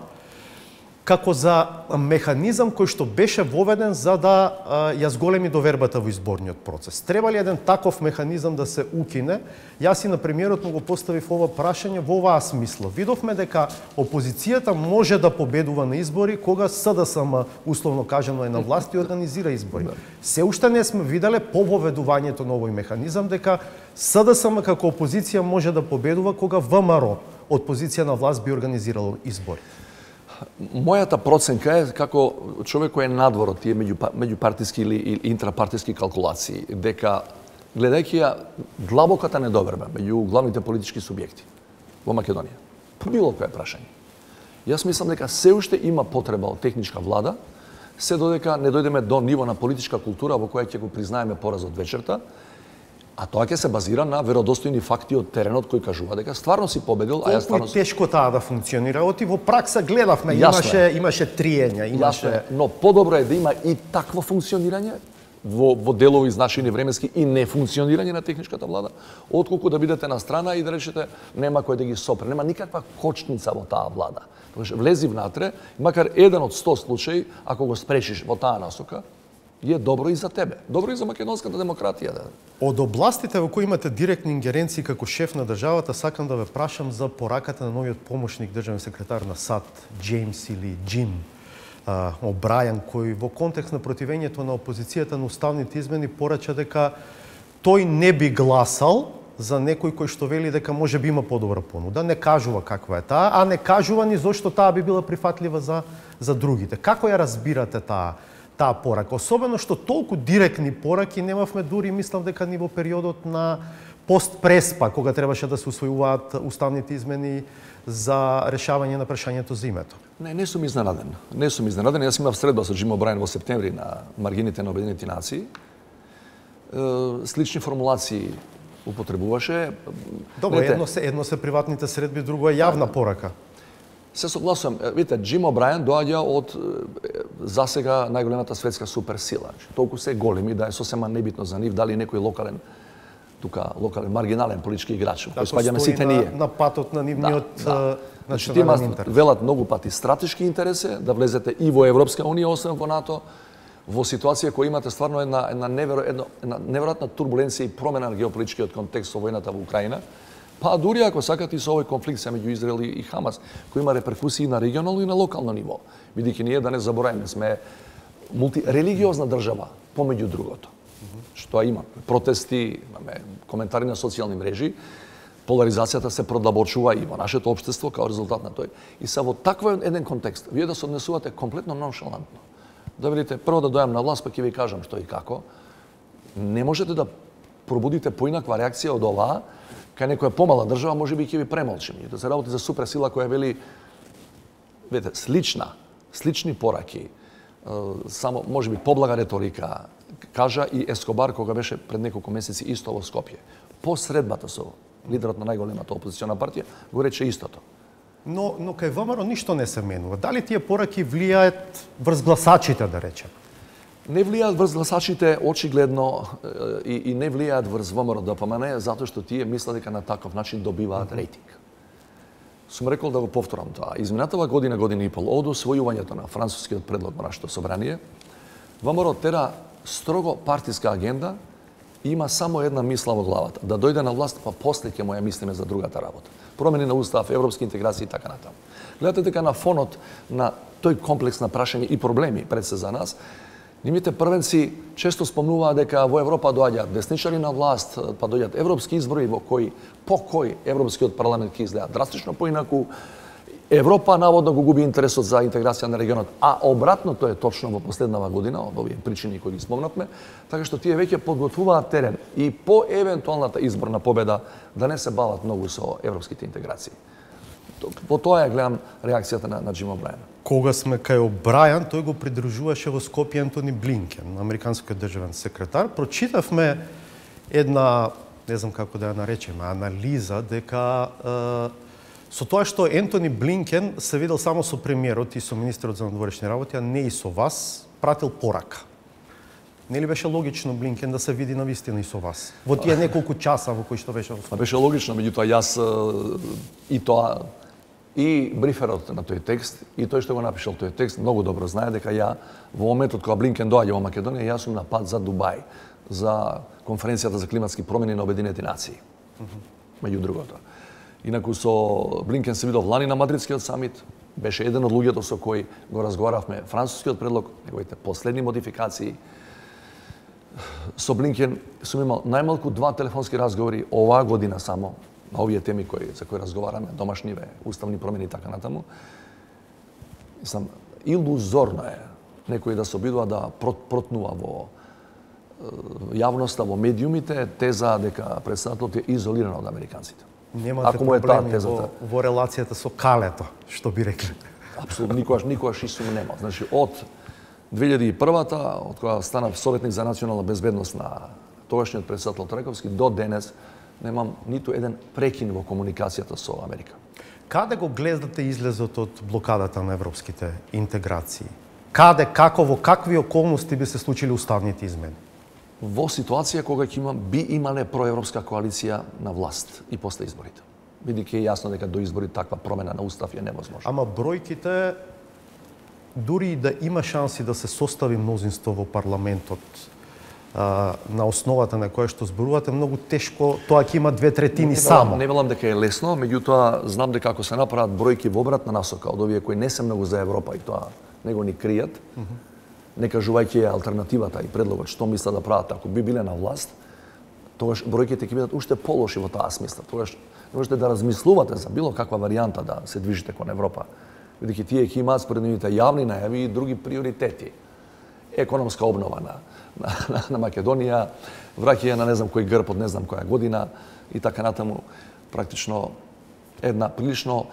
како за механизам кој што беше воведен за да ја зголеми довербата во изборниот процес. Треба ли еден таков механизам да се укине? Јас и на премиерот му го поставив ова прашање во оваа смисла. Видовме дека опозицијата може да победува на избори кога СДСМ, условно кажано, е на власт и организира избори. Се уште не сме виделе по воведувањето на овој механизам дека СДСМ како опозиција може да победува кога ВМРО од позиција на власт би организирало избори.
Мојата проценка е како човек кој е надвор од тие меѓупартиски или интрапартиски калкулации, дека гледајќи ја длабоката недоверба меѓу главните политички субјекти во Македонија, по било кое прашање. Јас мислам дека се уште има потреба од техничка влада, се додека не дојдеме до ниво на политичка култура во која ќе го признаеме поразот вечерта, а тоа ќе се базира на веродостојни факти од теренот кој кажува дека стварно си победил, а јас стварно
тешко таа да функционира. Оти во пракса гледавме, имаше триења, имаше.
Но подобро е да има и такво функционирање во делови значајни временски и нефункционирање на техничката влада, отколку да бидете на страна и да речете нема кој да ги сопре, нема никаква кочница во таа влада. Влези внатре, макар еден од 100 случаи, ако го спречиш во таа насока, е добро и за тебе, добро и за македонската демократија.
Од областите во кои имате директни ингеренции како шеф на државата, сакам да ве прашам за пораката на новиот помошник државен секретар на САД, Джеймс или Джим О'Брајан, кој во контекст на противењето на опозицијата на уставните измени порача дека тој не би гласал за некој кој што вели дека може би има подобра понуда, не кажува каква е таа, а не кажува ни зошто таа би била прифатлива за другите. Како ја разбирате таа порака? Особено што толку директни пораки немавме, дури мислам дека ни во периодот на пост-преспа, кога требаше да се усвојуваат уставните измени за решавање на прашањето за името.
Не сум изненаден. Не сум изненаден. Јас имав средба со Джим О'Брајен во септември на маргините на Обединените нации. Слични формулации употребуваше.
Добро, едно се приватните средби, друго е јавна порака.
Се согласувам. Видите, Джим О'Брајен доаѓа од засега најголемата светска суперсила. Толку се големи да е сосема небитно за нив дали некој локален маргинален политички играч, кој спаѓаме сите ние.
На патот на нивниот
национален интерес. Велат многу пати стратешки интереси, да влезете и во Европска унија, освен во НАТО, во ситуација која имате стварно една неверојатна турбуленција и промена на геополитичкиот контекст со војната во Украина, па дури ако сакате и со овој конфликт меѓу Израел и Хамас, кој има реперкусии на регионално и на локално ниво. Бидејќи ние да не забораваме, сме мултирелигиозна држава, помеѓу другото. Што има протести, имаме коментари на социјални мрежи, поларизацијата се продлабочува и во нашето општество као резултат на тој. И са во таква еден контекст, вие да се однесувате комплетно ноншалантно. Да видите, прво да дојам на власт, па ќе ви кажам што и како. Не можете да пробудите поинаква реакција од оваа, кај некоја помала држава можеби ќе ви премолчим. И да се работи за суперсила која вели, видите, слични пораки, само можеби поблага реторика, кажа и Ескобар кога беше пред неколку месеци исто во Скопје. По средбата со лидерот на најголемата опозициона партија го рече истото.
Но кај ВМРО ништо не се менува. Дали тие пораки влијаат врз гласачите, да речем?
Не влијаат врз гласачите очигледно и не влијаат врз ВМРО ДПМН затоа што тие мислат дека на таков начин добиваат рейтинг. Сум рекол да го повторам тоа. Изминатава година и пол од усвојувањето на францускиот предлог на нашето собрание, ВМРО тера строго партиска агенда и има само една мисла во главата. Да дојде на власт, па после ќе му ја мислиме за другата работа. Промени на устав, европски интеграции и така натаму. Гледате дека на фонот на тој комплекс на прашања и проблеми пред се за нас, нивните првенци често спомнуваат дека во Европа доаѓаат десничари на власт, па доаѓаат европски избори по кој европскиот парламент ќе изгледа драстично поинаку. Европа наводно го губи интересот за интеграција на регионот, а обратното е точно во последнава година, од овие причини кои ги спомнавме, така што тие веќе подготвуваат терен и по евентуалната изборна победа да не се бават многу со европските интеграции. По тоа ја гледам реакцијата на Джим О'Брајен.
Кога сме кај О'Брајен, тој го придружуваше во Скопје Антони Блинкен, американскиот државен секретар. Прочитавме една, не знам како да ја наречеме, анализа дека со тоа што Ентони Блинкен се видел само со премиерот и со министерот за надворешни работи, а не и со вас, пратил порака. Нели беше логично Блинкен да се види навистина и со вас? Во тие неколку часа во кои што беше во Скопје.
Беше логично, меѓутоа јас и тоа и бриферот на тој текст и тој што го напишал тој текст многу добро знае дека ја во моментот кога Блинкен доаѓа во Македонија, јас сум на пат за Дубај, за конференцијата за климатски промени на Обединените нации. Меѓу другото. Инаку со Блинкен се видов лани на Мадридскиот самит, беше еден од луѓето со кои го разговаравме францускиот предлог, неговите последни модификации. Со Блинкен сум имал најмалку 2 телефонски разговори оваа година само на овие теми за кои разговараме, домашниве, уставни промени и така натаму. Илузорно е некој да се обидува да протнува во јавноста, во медиумите, теза дека претседателот е изолиран од американците.
Немате проблеми во релацијата со калето, што би рекле?
Апсолутно, никогаш и сум немал. Значи, од 2001-та, од кога станав советник за национална безбедност на тогашниот претседател Трајковски, до денес немам ниту еден прекин во комуникацијата со Америка.
Каде го гледате излезот од блокадата на европските интеграции? Каде, како, во какви околности би се случили уставните измени?
Во ситуација кога би имале проевропска коалиција на власт и после изборите. Бидејќи е јасно дека до избори таква промена на устав е невозможна.
Ама бројките, дури и да има шанси да се состави мнозинство во парламентот на основата на која што зборувате, многу тешко тоа ќе има 2/3 само.
Не велам дека е лесно, меѓутоа знам дека ако се направат бројки во обратна насока од овие кои не се многу за Европа и тоа него ни кријат, не кажувајќи ја алтернативата и предлогот што мислат да прават ако би биле на власт, тогаш бројките ќе бидат уште полоши во таа смисла. Тогаш не можете да размислувате за било каква варијанта да се движите кон Европа. Бидејќи тие ќе имаат според нивните јавни најави и други приоритети. Економска обнова на Македонија, враќање на не знам кој грб од не знам која година и така натаму. Практично една прилично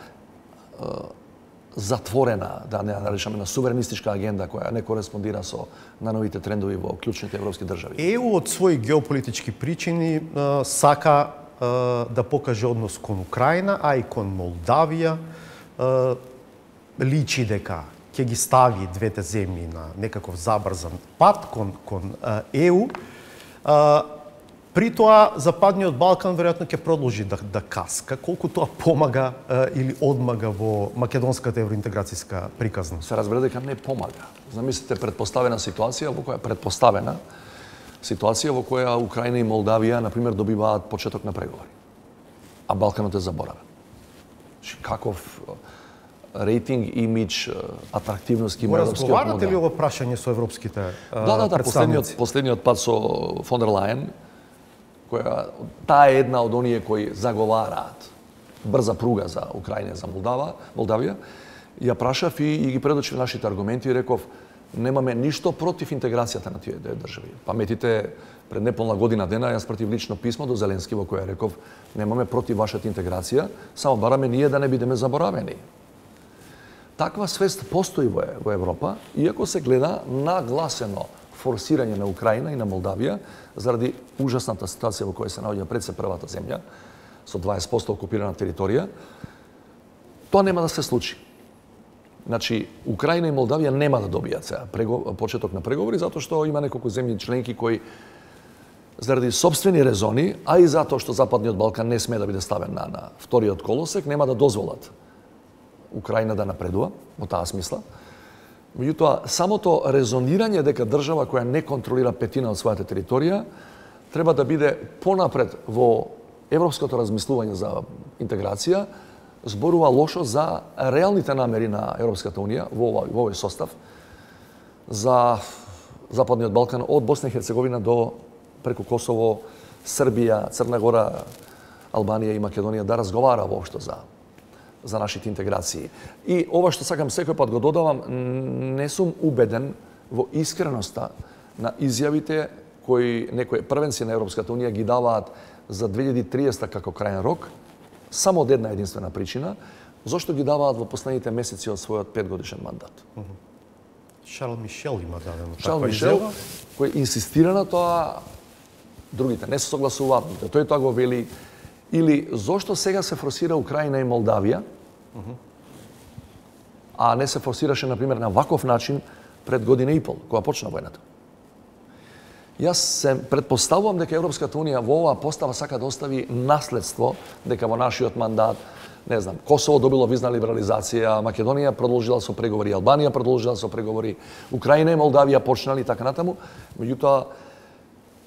затворена, да не наречаме, на суверенистичка агенда која не кореспондира со најновите трендови во клучните европски држави.
ЕУ од своји геополитички причини сака да покаже однос кон Украина, а и кон Молдавија. Личи дека ќе ги стави двете земји на некаков забрзан пат кон ЕУ. При тоа Западниот Балкан веројатно ќе продолжи да каска, колку тоа помага или одмага во македонската евроинтеграцијска приказна.
Се разбере дека не помага. Замислите предпоставена ситуација во која Украина и Молдавија на пример добиваат почеток на преговори, а Балканот е заборавен. Каков рейтинг, имидж, атрактивност ќе има европскиот модел?
Разговарате ли ово прашање со европските
представници? Последниот пат со фон дер Лајен, која таа е една од оние кои заговараат брза пруга за Украина и за Молдавија, ја прашав и ги предочив нашите аргументи и реков немаме ништо против интеграцијата на тие држави. Паметите, пред неполна година дена јас пратив лично писмо до Зеленски во која реков немаме против вашата интеграција, само бараме ние да не бидеме заборавени. Таква свест постои во Европа, иако се гледа нагласено форсирање на Украина и на Молдавија заради ужасната ситуација во која се наоѓа пред се првата земја, со 20% окупирана територија, тоа нема да се случи. Значи, Украина и Молдавија нема да добијат сега почеток на преговори, затоа што има неколку земји членки кои заради собствени резони, а и затоа што Западниот Балкан не сме да биде ставен на вториот колосек, нема да дозволат Украина да напредува во таа смисла. Меѓутоа, самото резонирање дека држава која не контролира петина од својата територија треба да биде понапред во европското размислување за интеграција, зборува лошо за реалните намери на Европската Унија во овој состав за Западниот Балкан од Босна и Херцеговина до преку Косово, Србија, Црна Гора, Албанија и Македонија да разговара воопшто за нашите интеграции. И ова што сакам секој пат го додавам, не сум убеден во искреноста на изјавите кои некои првенци на Европската Унија ги даваат за 2030 како крајен рок, само од една единствена причина, зошто ги даваат во последните месеци од својот 5-годишен мандат.
Шарл Мишел има дадено
Шарл Мишел, кој инсистира на тоа, другите не се согласуваат, тој тоа го вели. Или зошто сега се форсира Украина и Молдавија, а не се форсираше, например, на ваков начин пред година и пол, кога почна војната. Јас се предпоставувам дека Европската Унија во оваа постава сака да остави наследство, дека во нашиот мандат, не знам, Косово добило визна либерализација, Македонија продолжила со преговори, Албанија продолжила со преговори, Украина и Молдавија почнали и така натаму. Меѓутоа,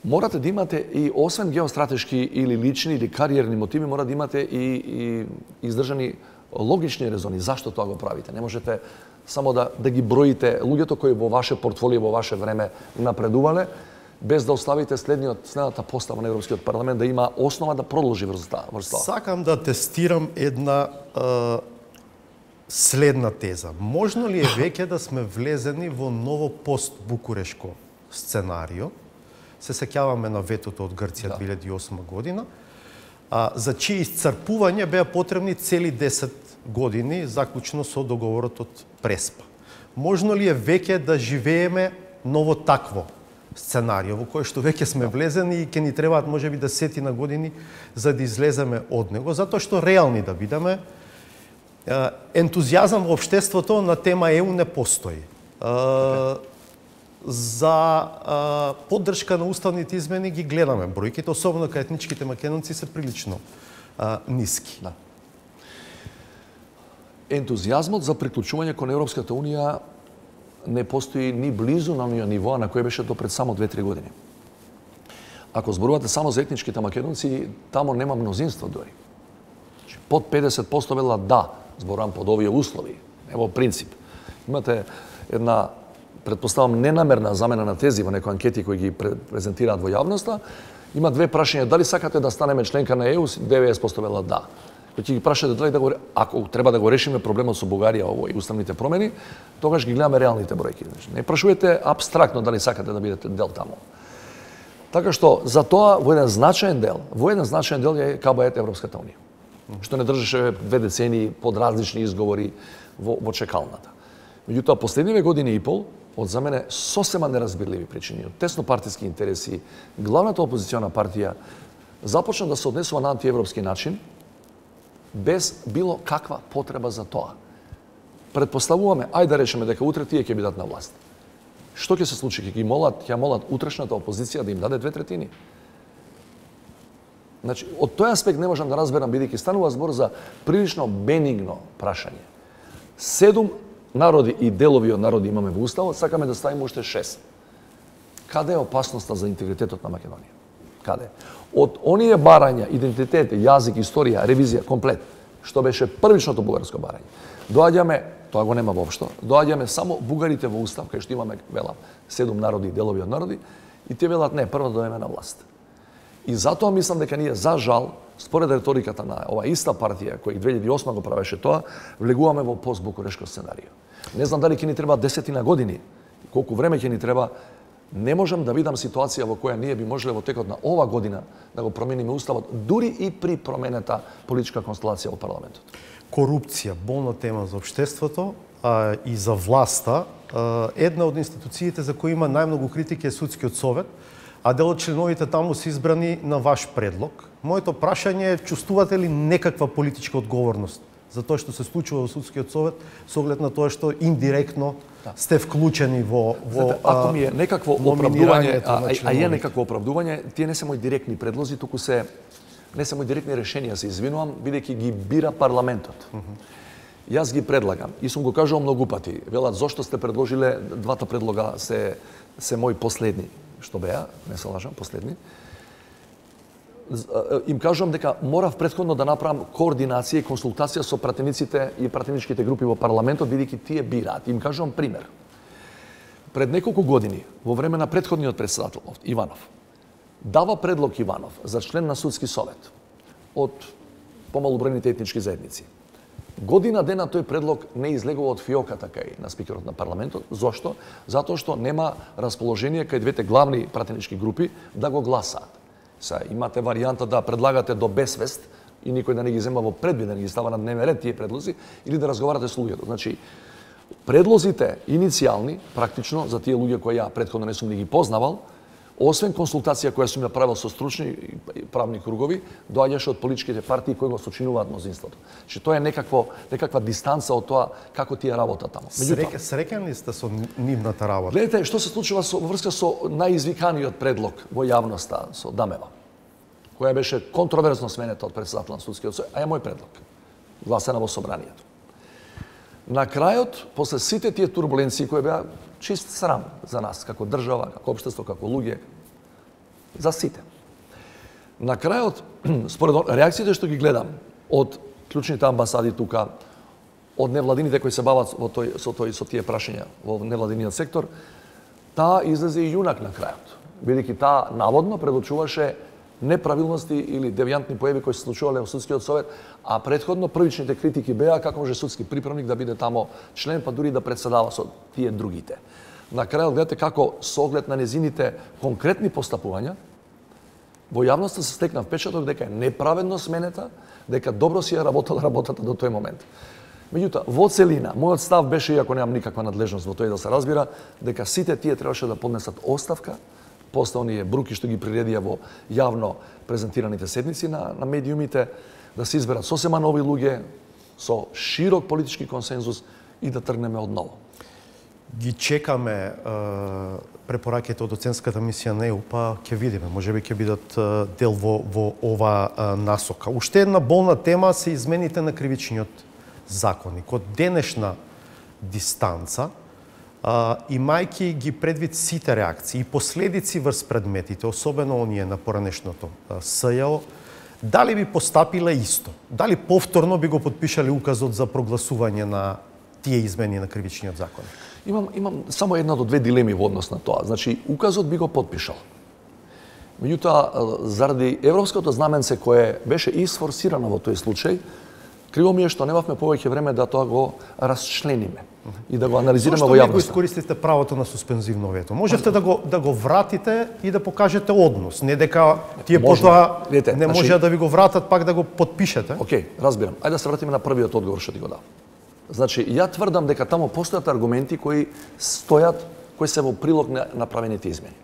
морате да имате и освен геостратешки или лични или кариерни мотиви, мора да имате и издржани логични резони зашто тоа го правите. Не можете само да ги броите луѓето кои во ваше портфолио, во ваше време напредувале, без да оставите следната постава на Европскиот парламент да има основа да продолжи врз тоа.
Сакам да тестирам една следна теза. Можно ли е веќе да сме влезени во ново пост-букурешко сценарио? Се сеќаваме на ветото од Грција 2008 година, за чии исцрпување беа потребни цели 10 години, заклучно со договорот од Преспа. Можно ли е веќе да живееме ново такво сценарио, во кое што веќе сме влезени и ќе ни требаат можеби 10 години за да излеземе од него, затоа што реални да бидеме, ентузијазам во општеството на тема ЕУ не постои. За поддршка на уставните измени ги гледаме бројките, особено кај етничките македонци се прилично ниски.
Да. Ентузијазмот за приклучување кон Европската Унија не постои ни близу на оној ниво на кој беше до пред само 2-3 години. Ако зборувате само за етничките македонци, тамо нема мнозинство дури. Под 50% велат да, зборувам под овие услови, не во принцип. Имате една, предпоставам, ненамерна замена на тези во некои анкети кои ги презентираат во јавноста Има две прашања. Дали сакате да станеме членка на ЕУ? 90% велат да. Кога ќе ги прашате дали ако треба да го решиме проблемот со Бугарија овој уставните промени, тогаш ги гледаме реалните бројки. Не прашувате абстрактно дали сакате да бидете дел таму. Така што за тоа во еден значаен дел е КБЕ Европската унија. Што не држеше 2 децении под различни изговори во чекалната. Меѓутоа последниве години и пол од за мене сосема неразбирливи причини, од теснопартиски интереси, главната опозициона партија започна да се однесува на антиевропски начин, без било каква потреба за тоа. Предпоставуваме, ајде да речеме дека утре тие ќе бидат на власт. Што ќе се случи? Ќе молат утрешната опозиција да им даде 2/3. Значи, од тој аспект не можам да разберам, бидејќи станува збор за прилично бенигно прашање. 7 народи и делови од народи имаме во Уставот, сакаме да ставиме уште 6. Каде е опасноста за интегритетот на Македонија? Каде? Од оние барања, идентитет, јазик, историја, ревизија, комплет, што беше првичното бугарско барање. Доаѓаме, тоа го нема воопшто, доаѓаме само бугарите во Устав, кај што имаме, велам, 7 народи и делови од народи, и тие велат не, прво да дојдеме на власт. И затоа мислам дека ние, за жал, според реториката на ова иста партија, која 2008 го правеше тоа, влегуваме во постбукурешко сценарио. Не знам дали ќе ни треба 10 години, колку време ќе ни треба. Не можам да видам ситуација во која ние би можеле во текот на ова година да го промениме Уставот, дури и при променета политичка констелација во парламентот.
Корупција, болна тема за општеството и за власта. Една од институциите за кои има најмногу критики е Судскиот совет, а дел од членовите таму се избрани на ваш предлог. Моето прашање е, чувствувате ли некаква политичка одговорност за тоа што се случува во Судскиот совет, со оглед на тоа што индиректно сте вклучени во
ако ми е некакво оправдување, а е некакво оправдување, тие не се мои директни предлози, туку не се мои директни решенија, се извинувам, бидејќи ги бира парламентот. Јас ги предлагам и сум го кажал многу пати. Велат, зошто сте предложиле, двата предлога се мои последни, што беа, не се лажам, последни. Им кажувам дека морав претходно да направам координација и консултација со пратениците и пратеничките групи во парламентот, бидејќи тие бираат. Им кажувам пример. Пред неколку години, во време на претходниот председател Иванов, дава предлог Иванов за член на Судски совет од помалобројните етнички заедници. Година дена тој предлог не излегува од фиоката кај на спикерот на парламентот. Зошто? Затоа што нема расположение кај двете главни пратенички групи да го гласаат. Имате варијанта да предлагате до безвест и никој да не ги зема во предвид, да не ги става на дневен ред тие предлози, или да разговарате со луѓето. Значи, предлозите иницијални, практично, за тие луѓе кои ја претходно не сум ни ги познавал, освен консултација која сум ја правил со стручни правни кругови, доаѓаше од политичките партии кои го сочинуваат мнозинството. Значи, тоа е некаква дистанца од тоа како тие работат таму.
Среќен ли сте со нивната работа?
Гледате, што се случува во врска со најизвиканиот предлог во јавноста, со Дамева, која беше контроверзно сменета од председател на Судскиот совет, а е мој предлог, гласена во собранието. На крајот, после сите тие турбуленции кои беа чист срам за нас, како држава, како општество, како луѓе, за сите. На крајот, според реакциите што ги гледам од клучните амбасади тука, од невладините кои се бават со тие прашања во невладиниот сектор, таа излезе и јунак на крајот, бидејќи таа наводно предучуваше неправилности или девијантни појави кои се случувале во Судскиот совет, а претходно првичните критики беа како може судски приправник да биде тамо член, па дури да председава со тие другите. На крајот гледате како со оглед на незините конкретни постапувања во јавноста се стекна впечаток дека е неправедно сменета, дека добро си ја работала работата до тој момент. Меѓутоа, во целина, мојот став беше, иако немам никаква надлежност во тој да се разбира, дека сите тие требаше да поднесат оставка после оние бруки што ги приредија во јавно презентираните седници на медиумите, да се изберат сосема нови луѓе со широк политички консензус и да тргнеме од ново.
Ги чекаме препораките од оценската мисија на ЕУ, па ќе видиме, можеби ќе бидат дел во ова насока. Уште една болна тема се измените на кривичниот законник. Од денешна дистанца, имајќи ги предвид сите реакции и последици врз предметите, особено оние на поранешното СЈО, дали би постапиле исто? Дали повторно би го подпишале указот за прогласување на тие измени на кривичниот закон?
Имам само една до две дилеми во однос на тоа. Значи, указот би го подпишал. Меѓутоа, заради европското знаменце кое беше исфорсирано во тој случај, криво ми е што немавме повеќе време да тоа го расчлениме и да го анализираме во
јавноста. Зошто не го искористите правото на суспензивно вето? Можевте да го вратите и да покажете однос, не дека тие потоа не можеа да ви го вратат пак да го подпишете.
Океј, разбирам. Ајде да се вратиме на првиот одговор што ти го дав. Значи, ја тврдам дека таму постојат аргументи кои стојат, кои се во прилог на направените измени.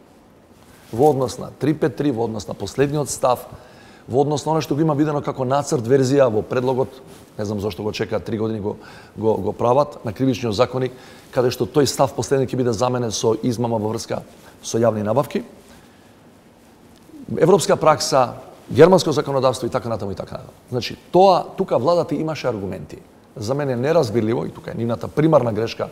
Во однос на 353, во однос на последниот став, во однос на оно што го има видено како нацрт верзија во предлогот, не знам зошто го чекаат 3 години го прават, на кривичниот законник, каде што тој став последен ќе биде заменен со измама во врска со јавни набавки. Европска пракса, германско законодавство и така натаму и така натаму. Значи, тука владата имаше аргументи. За мене неразбирливо, и тука е нивната примарна грешка,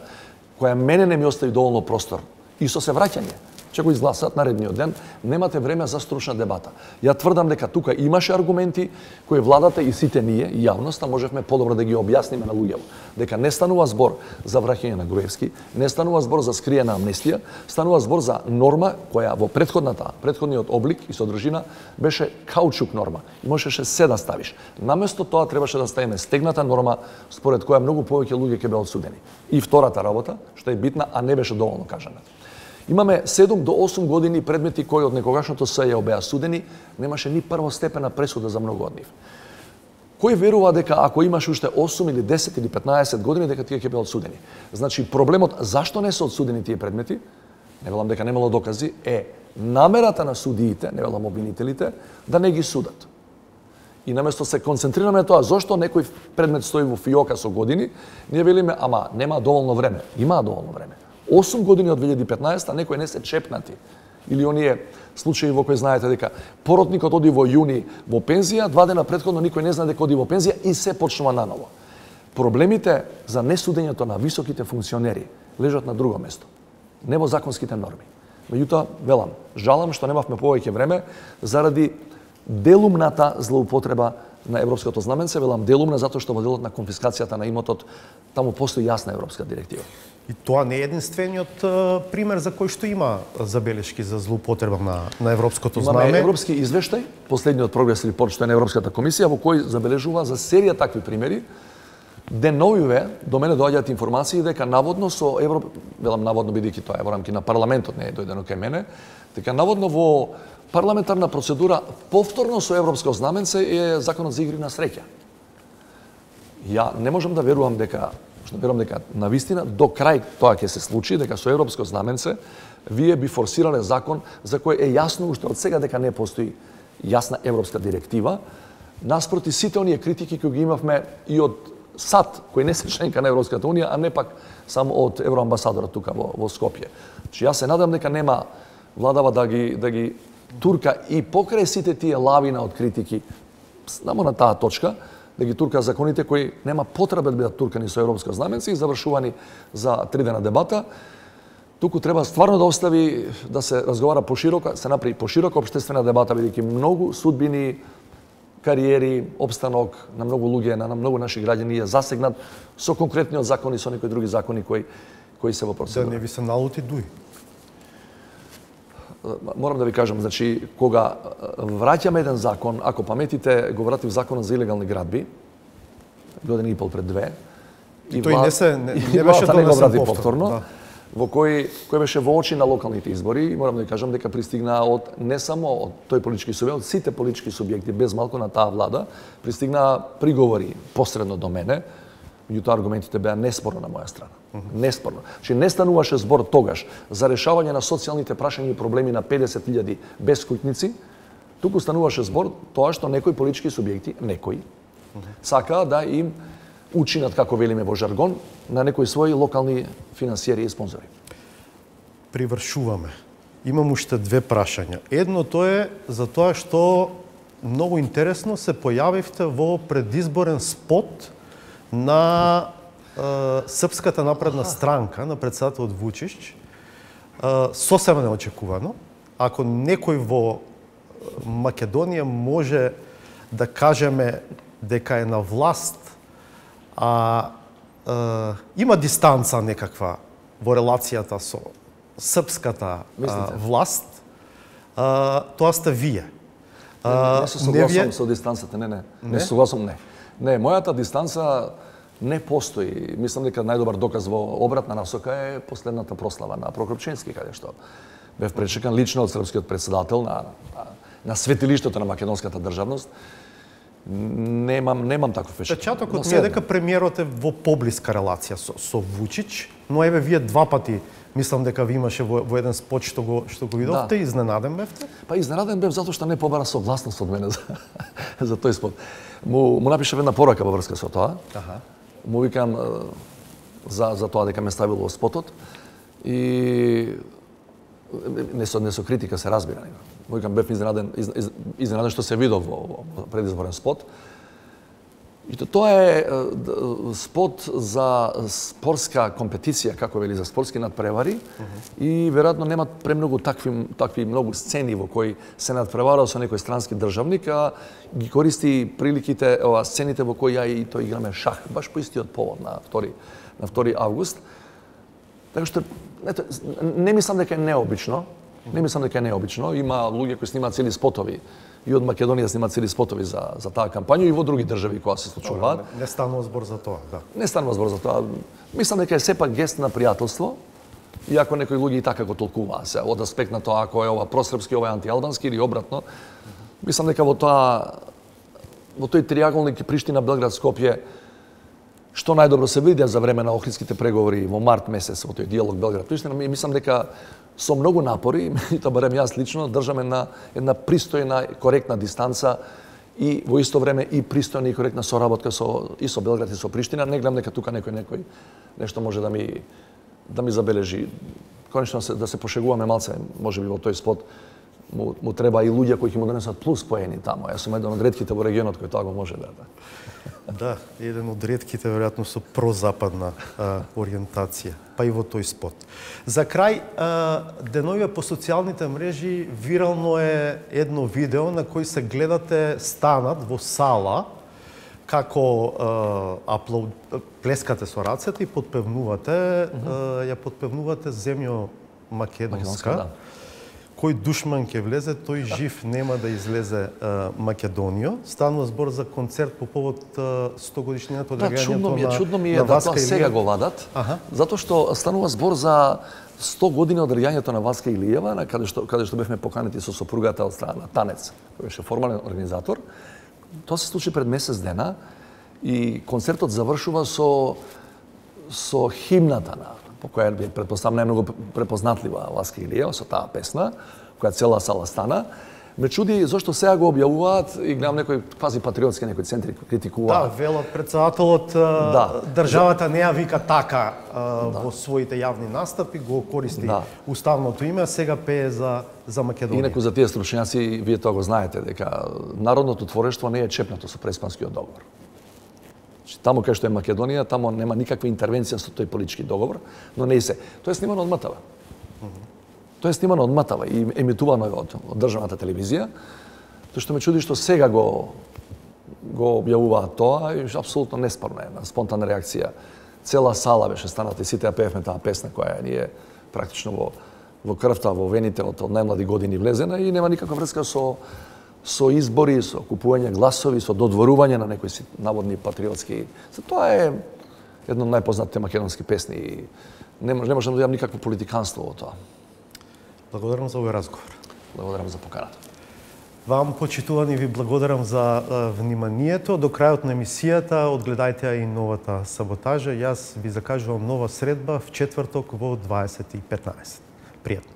која мене не ми остави доволно простор, и со се враќање. Ќе го изгласат наредниот ден, немате време за стручна дебата. Ја тврдам дека тука имаше аргументи кои владата и сите ние, и јавноста, можевме подобро да ги објасниме на луѓето. Дека не станува збор за враќање на Груевски, не станува збор за скриена амнестија, станува збор за норма која во претходниот облик и содржина беше каучук норма. И можеше се да ставиш. Наместо тоа требаше да ставиме стегната норма според која многу повеќе луѓе ќе беа одсудени. И втората работа, што е битна, а не беше доволно кажана. Имаме 7 до 8 години предмети кои од некогашното СЈО беа судени, немаше ни првостепена пресуда за многу од нив. Кој верува дека ако имаш уште 8 или 10 или 15 години дека тие ќе беа одсудени? Значи проблемот зашто не се одсудени тие предмети, не велам дека немало докази, е намерата на судиите, не велам обвинителите, да не ги судат. И наместо се концентрираме тоа зошто некој предмет стои во фиока со години, ние велиме ама нема доволно време. Има доволно време. 8 години од 2015, а некои не се чепнати. Или оние случаи во кои знаете дека поротникот оди во јуни во пензија, 2 дена претходно никој не знае дека оди во пензија и се почнува наново. Проблемите за несудењето на високите функционери лежат на друго место, не во законските норми. Меѓутоа, велам, жалам што немавме повеќе време заради делумната злоупотреба на европското знаменце, велам делумна затоа што во делот на конфискацијата на имотот таму постои јасна европска директива.
И тоа не е единствениот пример за кој што има забелешки за злоупотреба на европското знаме.
Имаме европски извештај, последниот прогрес репорт што е на Европската комисија, во кој забележува за серија такви примери. Деновиве до мене доаѓаат информации дека наводно со велам наводно бидејќи тоа е во рамки на парламентот, не е дојдено кај мене, дека наводно во парламентарна процедура повторно со европско знаменце е законот за игри на среќа. Ја не можам да верувам дека навистина до крај тоа ќе се случи, дека со европско знаменце вие би форсирале закон за кој е јасно уште од сега дека не постои јасна европска директива, наспроти сите оние критики кои ги имавме и од САД, кој не се членка на Европската унија, а не пак само од евроамбасадорот тука во Скопје. Значи јас се надам дека нема владава да ги турка и покрај сите тие лавина од критики само на таа точка, да ги турка законите кои нема потреба да бидат туркани со европско знаменце и завршувани за 3 дена дебата. Туку треба стварно да остави да се разговара пошироко, се направи поширока општествена дебата, бидејќи многу судбини, кариери, обстанок на многу луѓе, на многу наши граѓани е засегнат со конкретниот закон и со некои други закони кои се во процедура.
Да не ви се налути дуј.
Морам да ви кажам, значи, кога враќаме еден закон, ако паметите, го вратив законот за илегални градби, година и пол пред 2,
и тој не беше донесен повторно, да.
Во кој беше во очи на локалните избори, морам да ви кажам дека пристигна од не само од тој политички субјект, од сите политички субјекти без малку на таа влада, пристигна приговори посредно до мене, меѓутоа аргументите беа неспорно на моја страна. Неспорно. Че не стануваше збор тогаш за решавање на социјалните прашања и проблеми на 50.000 бескуќници, туку стануваше збор тоа што некои политички субјекти, сакаа да им учинат, како велиме во жаргон, на некои своји локални финансиери и спонзори.
Привршуваме. Имам уште 2 прашања. Едното е за тоа што многу интересно се појавивте во предизборен спот на Српската напредна странка, на претседателот Вучич, сосема неочекувано. Ако некој во Македонија може да кажеме дека е на власт, има дистанца некаква во релацијата со српската власт, Тоа сте вие.
Не се согласувам со дистанцата, не се согласувам, не. Не, мојата дистанца не постои. Мислам дека најдобар доказ во обратна насока е последната прослава на Прокопченски, каде што бев пречекан лично од српскиот председател на светилиштето на македонската државност. Немам таков впечатление.
Печатокот ми е дека премиерот е во поблиска релација со Вучич, но еве вие два пати мислам дека ви имаше во еден спот што го видовте, изненаден бевте?
Па изненаден бев затоа што не побара согласност од мене за тој спот. Му напишав една порака во врска со тоа. Му викам за тоа дека ме ставил во спотот и не со критика се разбира. Му викам бев изненаден што се видов во предизборен спот. И тоа е спот за спортска компетиција, како вели, за спортски надпревари и веројатно немат премногу такви многу сцени во кои се надпреварал со некој странски државник, а ги користи приликите, сцените во кои ја и тој играме шах, баш по истиот повод на 2 август. Така што не мислам дека е необично. Има луѓе кои снимаат цели спотови и од Македонија снимаат цели спотови за таа кампања и во други држави кои се случуваат.
Не станува збор за тоа, да.
Не станува збор за тоа. Мислам дека е сепак гест на пријателство, иако некои луѓе и така го толкуваат се од аспект на тоа ако е ова просрпски, ова е антиалбански или обратно. Мислам дека во тој триаголник Приштина, Белград, Скопје што најдобро се види за време на Охридските преговори во март месец во тој диалог Белград-Приштина, мислам дека со многу напори, тоа барем јас лично, држаме на една пристојна, коректна дистанца и во исто време и пристојна и коректна соработка со Белград и со Приштина. Не гледам дека тука некој нешто може да ми забележи. Конечно да се пошегуваме малце, можеби во тој спот му треба и луѓе кои ќе му донесат плюс поени тамо. Јас сум еден од ретките во регионот кој тоа го може да.
Да, еден од ретките веројатно со прозападна ориентација, па и во тој спот. За крај, деновиве по социјалните мрежи вирално е едно видео на кој се гледате станат во сала како плескате со рацете и ја подпевнувате земјо македонска. Кој душман ќе влезе, тој жив нема да излезе Македонија. Станува збор за концерт по повод 100 годишнината од реагирањето на
чудно ми е да тоа сега го вадат, затоа што станува збор за 100 години од реагирањето на Васка Илиева, каде што бевме поканети со сопругата од страна на Танец, кој беше формален организатор. Тоа се случи пред месец дена и концертот завршува со химната по која би претпоставам најмногу препознатлива Васка Илиева со таа песна, која цела сала стана. Ме чуди зошто сега го објавуваат и гледам некои квази патриотски некои центри критикуваат.
Да, велат председателот државата не ја вика така во своите јавни настапи, го користи уставното име, а сега пее за Македонија.
Инаку за тие стручњаци, вие тоа го знаете дека народното творештво не е чепнато со Преспанскиот договор. Тамо кај што е Македонија, тамо нема никаква интервенција со тој политички договор, но не и се. Тоа е снимано од МТВ. Тоа е снимано од МТВ и емитувано од државната телевизија. Тоа што ме чуди што сега го објавуваат тоа и апсолутно неспорно е, спонтанна реакција. Цела сала беше станата и сите ја пеевме таа песна која ни е практично во крвта, во вените од најмлади години влезена и нема никаква врска со избори, со купување гласови, со додворување на некои наводни патриотски. Тоа е едно од најпознатите македонски песни и не можам да имам никакво политиканство во тоа.
Благодарам за овој разговор.
Благодарам за поканата.
Вам, почитувани, ви благодарам за вниманието. До крајот на емисијата одгледајте и новата саботажа. Јас ви закажувам нова средба в четврток во 20:15. Пријатно.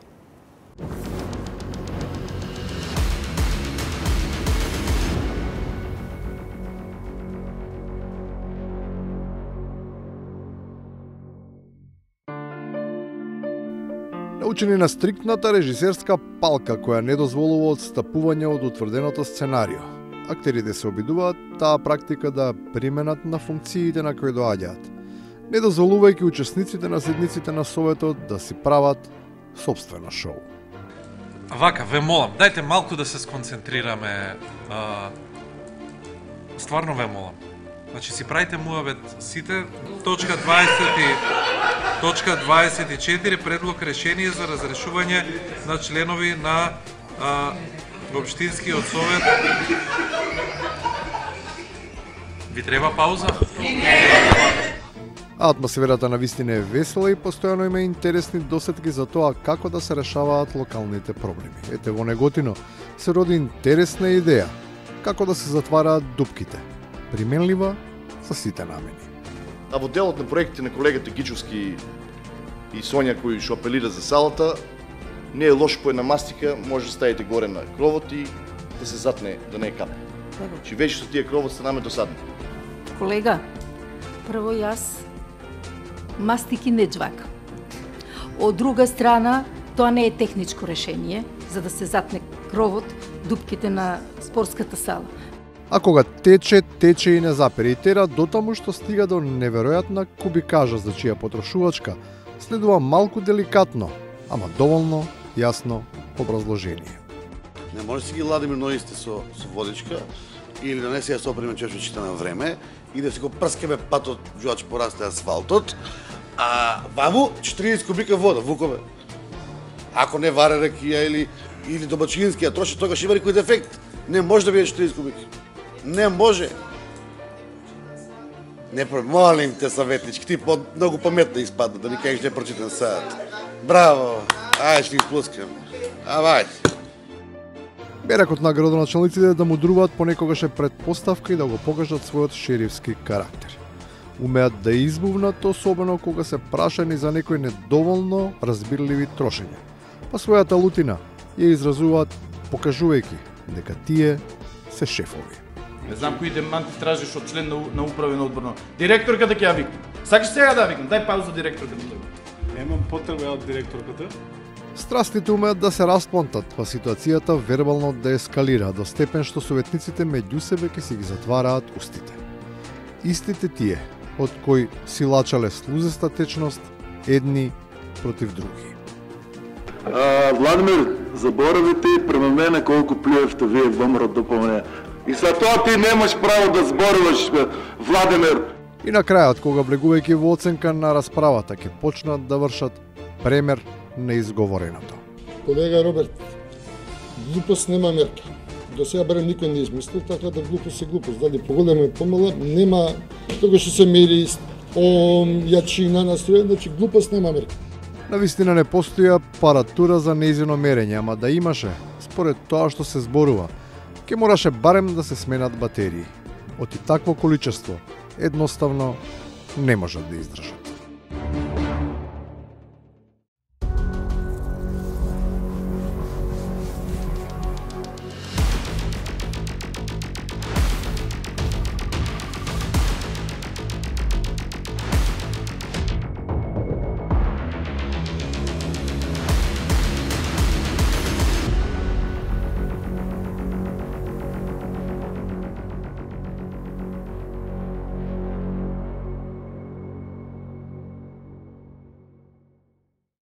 Научени на стриктната режисерска палка која не дозволува отстапување од утврденото сценарио, актерите се обидуваат таа практика да применат на функциите на кои доаѓаат, не дозволувајќи учесниците на седниците на Советот да си прават сопствено шоу.
Вака, ве молам, дајте малку да се сконцентрираме. Стварно ве молам. Значи си правите муавет сите. Точка 24 предлог решение за разрешување на членови на во општинскиот совет ви треба пауза?
А атмосферата на вистина е весела и постојано има интересни досетки за тоа како да се решаваат локалните проблеми. Ете, во Неготино се роди интересна идеја како да се затвараат дупките. Применлива за сите намени.
А во делот на проектите на колегата Гичовски и Сонја кои што апелира за салата, не е лошо по една мастика, може да ставите горе на кровот и да се затне, да не е капе. Че веќе со тие кровот станаме досадни.
Колега, прво јас мастики не джвакам. Од друга страна, тоа не е техничко решение за да се затне кровот, дупките на спортската сала.
А кога тече и не запери и тера дотаму што стига до неверојатна кубикажа за чија потрошувачка следува малку деликатно, ама доволно јасно образложение.
Не може да си ги ладиме ноите со водичка или да не си ја соприме чешмичките на време и да си го прскеме патот жуач порасте асфалтот, а ваму 40 кубика вода, вукове. Ако не варе ракија или домачински ја троши, тогаш има некој дефект. Не може да биде 40 кубики. Не може. Не молим те саветнички, ти многу паметна испадна, да ни кажеш не прочитан сад. Браво, ајде ќе ги сплускам. Авај.
Берекот на градоначалниците да мудруваат понекогаш е предпоставка и да го покажат својот шерифски карактер. Умеат да избувнат, особено кога се прашани за некои недоволно разбирливи трошења. Па својата лутина ја изразуваат покажувајќи дека тие се шефови.
Не знам кои деманти тражиш од член на управен одбор. Директорката ќе ја викам. Сакаш сега да викам? Дај пауза директорката.
Немам потреба од директорката.
Страстите умеат да се расплантат, па ситуацијата вербално да ескалира до степен што советниците меѓу себе ќе си ги затвараат устите. Истите тие, од кои силачале слузеста течност, едни против други.
Владимир, заборавите према мене колку плюевте вие ВМРО до помене. И за тоа ти немаш право да зборуваш, Владимир.
И на крајот, кога влегувајќи во оценка на расправата, ќе почнат да вршат премер на изговореното.
Колега Роберт, глупост нема мерка. До сега барем никој не измислил, така да глупост е глупост. Дали поголема и помала, нема тогаш што се мери јачина на струја, значи глупост нема мерка.
Навистина не постои апаратура за нејзино мерење, ама да имаше, според тоа што се зборува, ќе мораше барем да се сменат батерии. Оти такво количество едноставно не можат да издржат.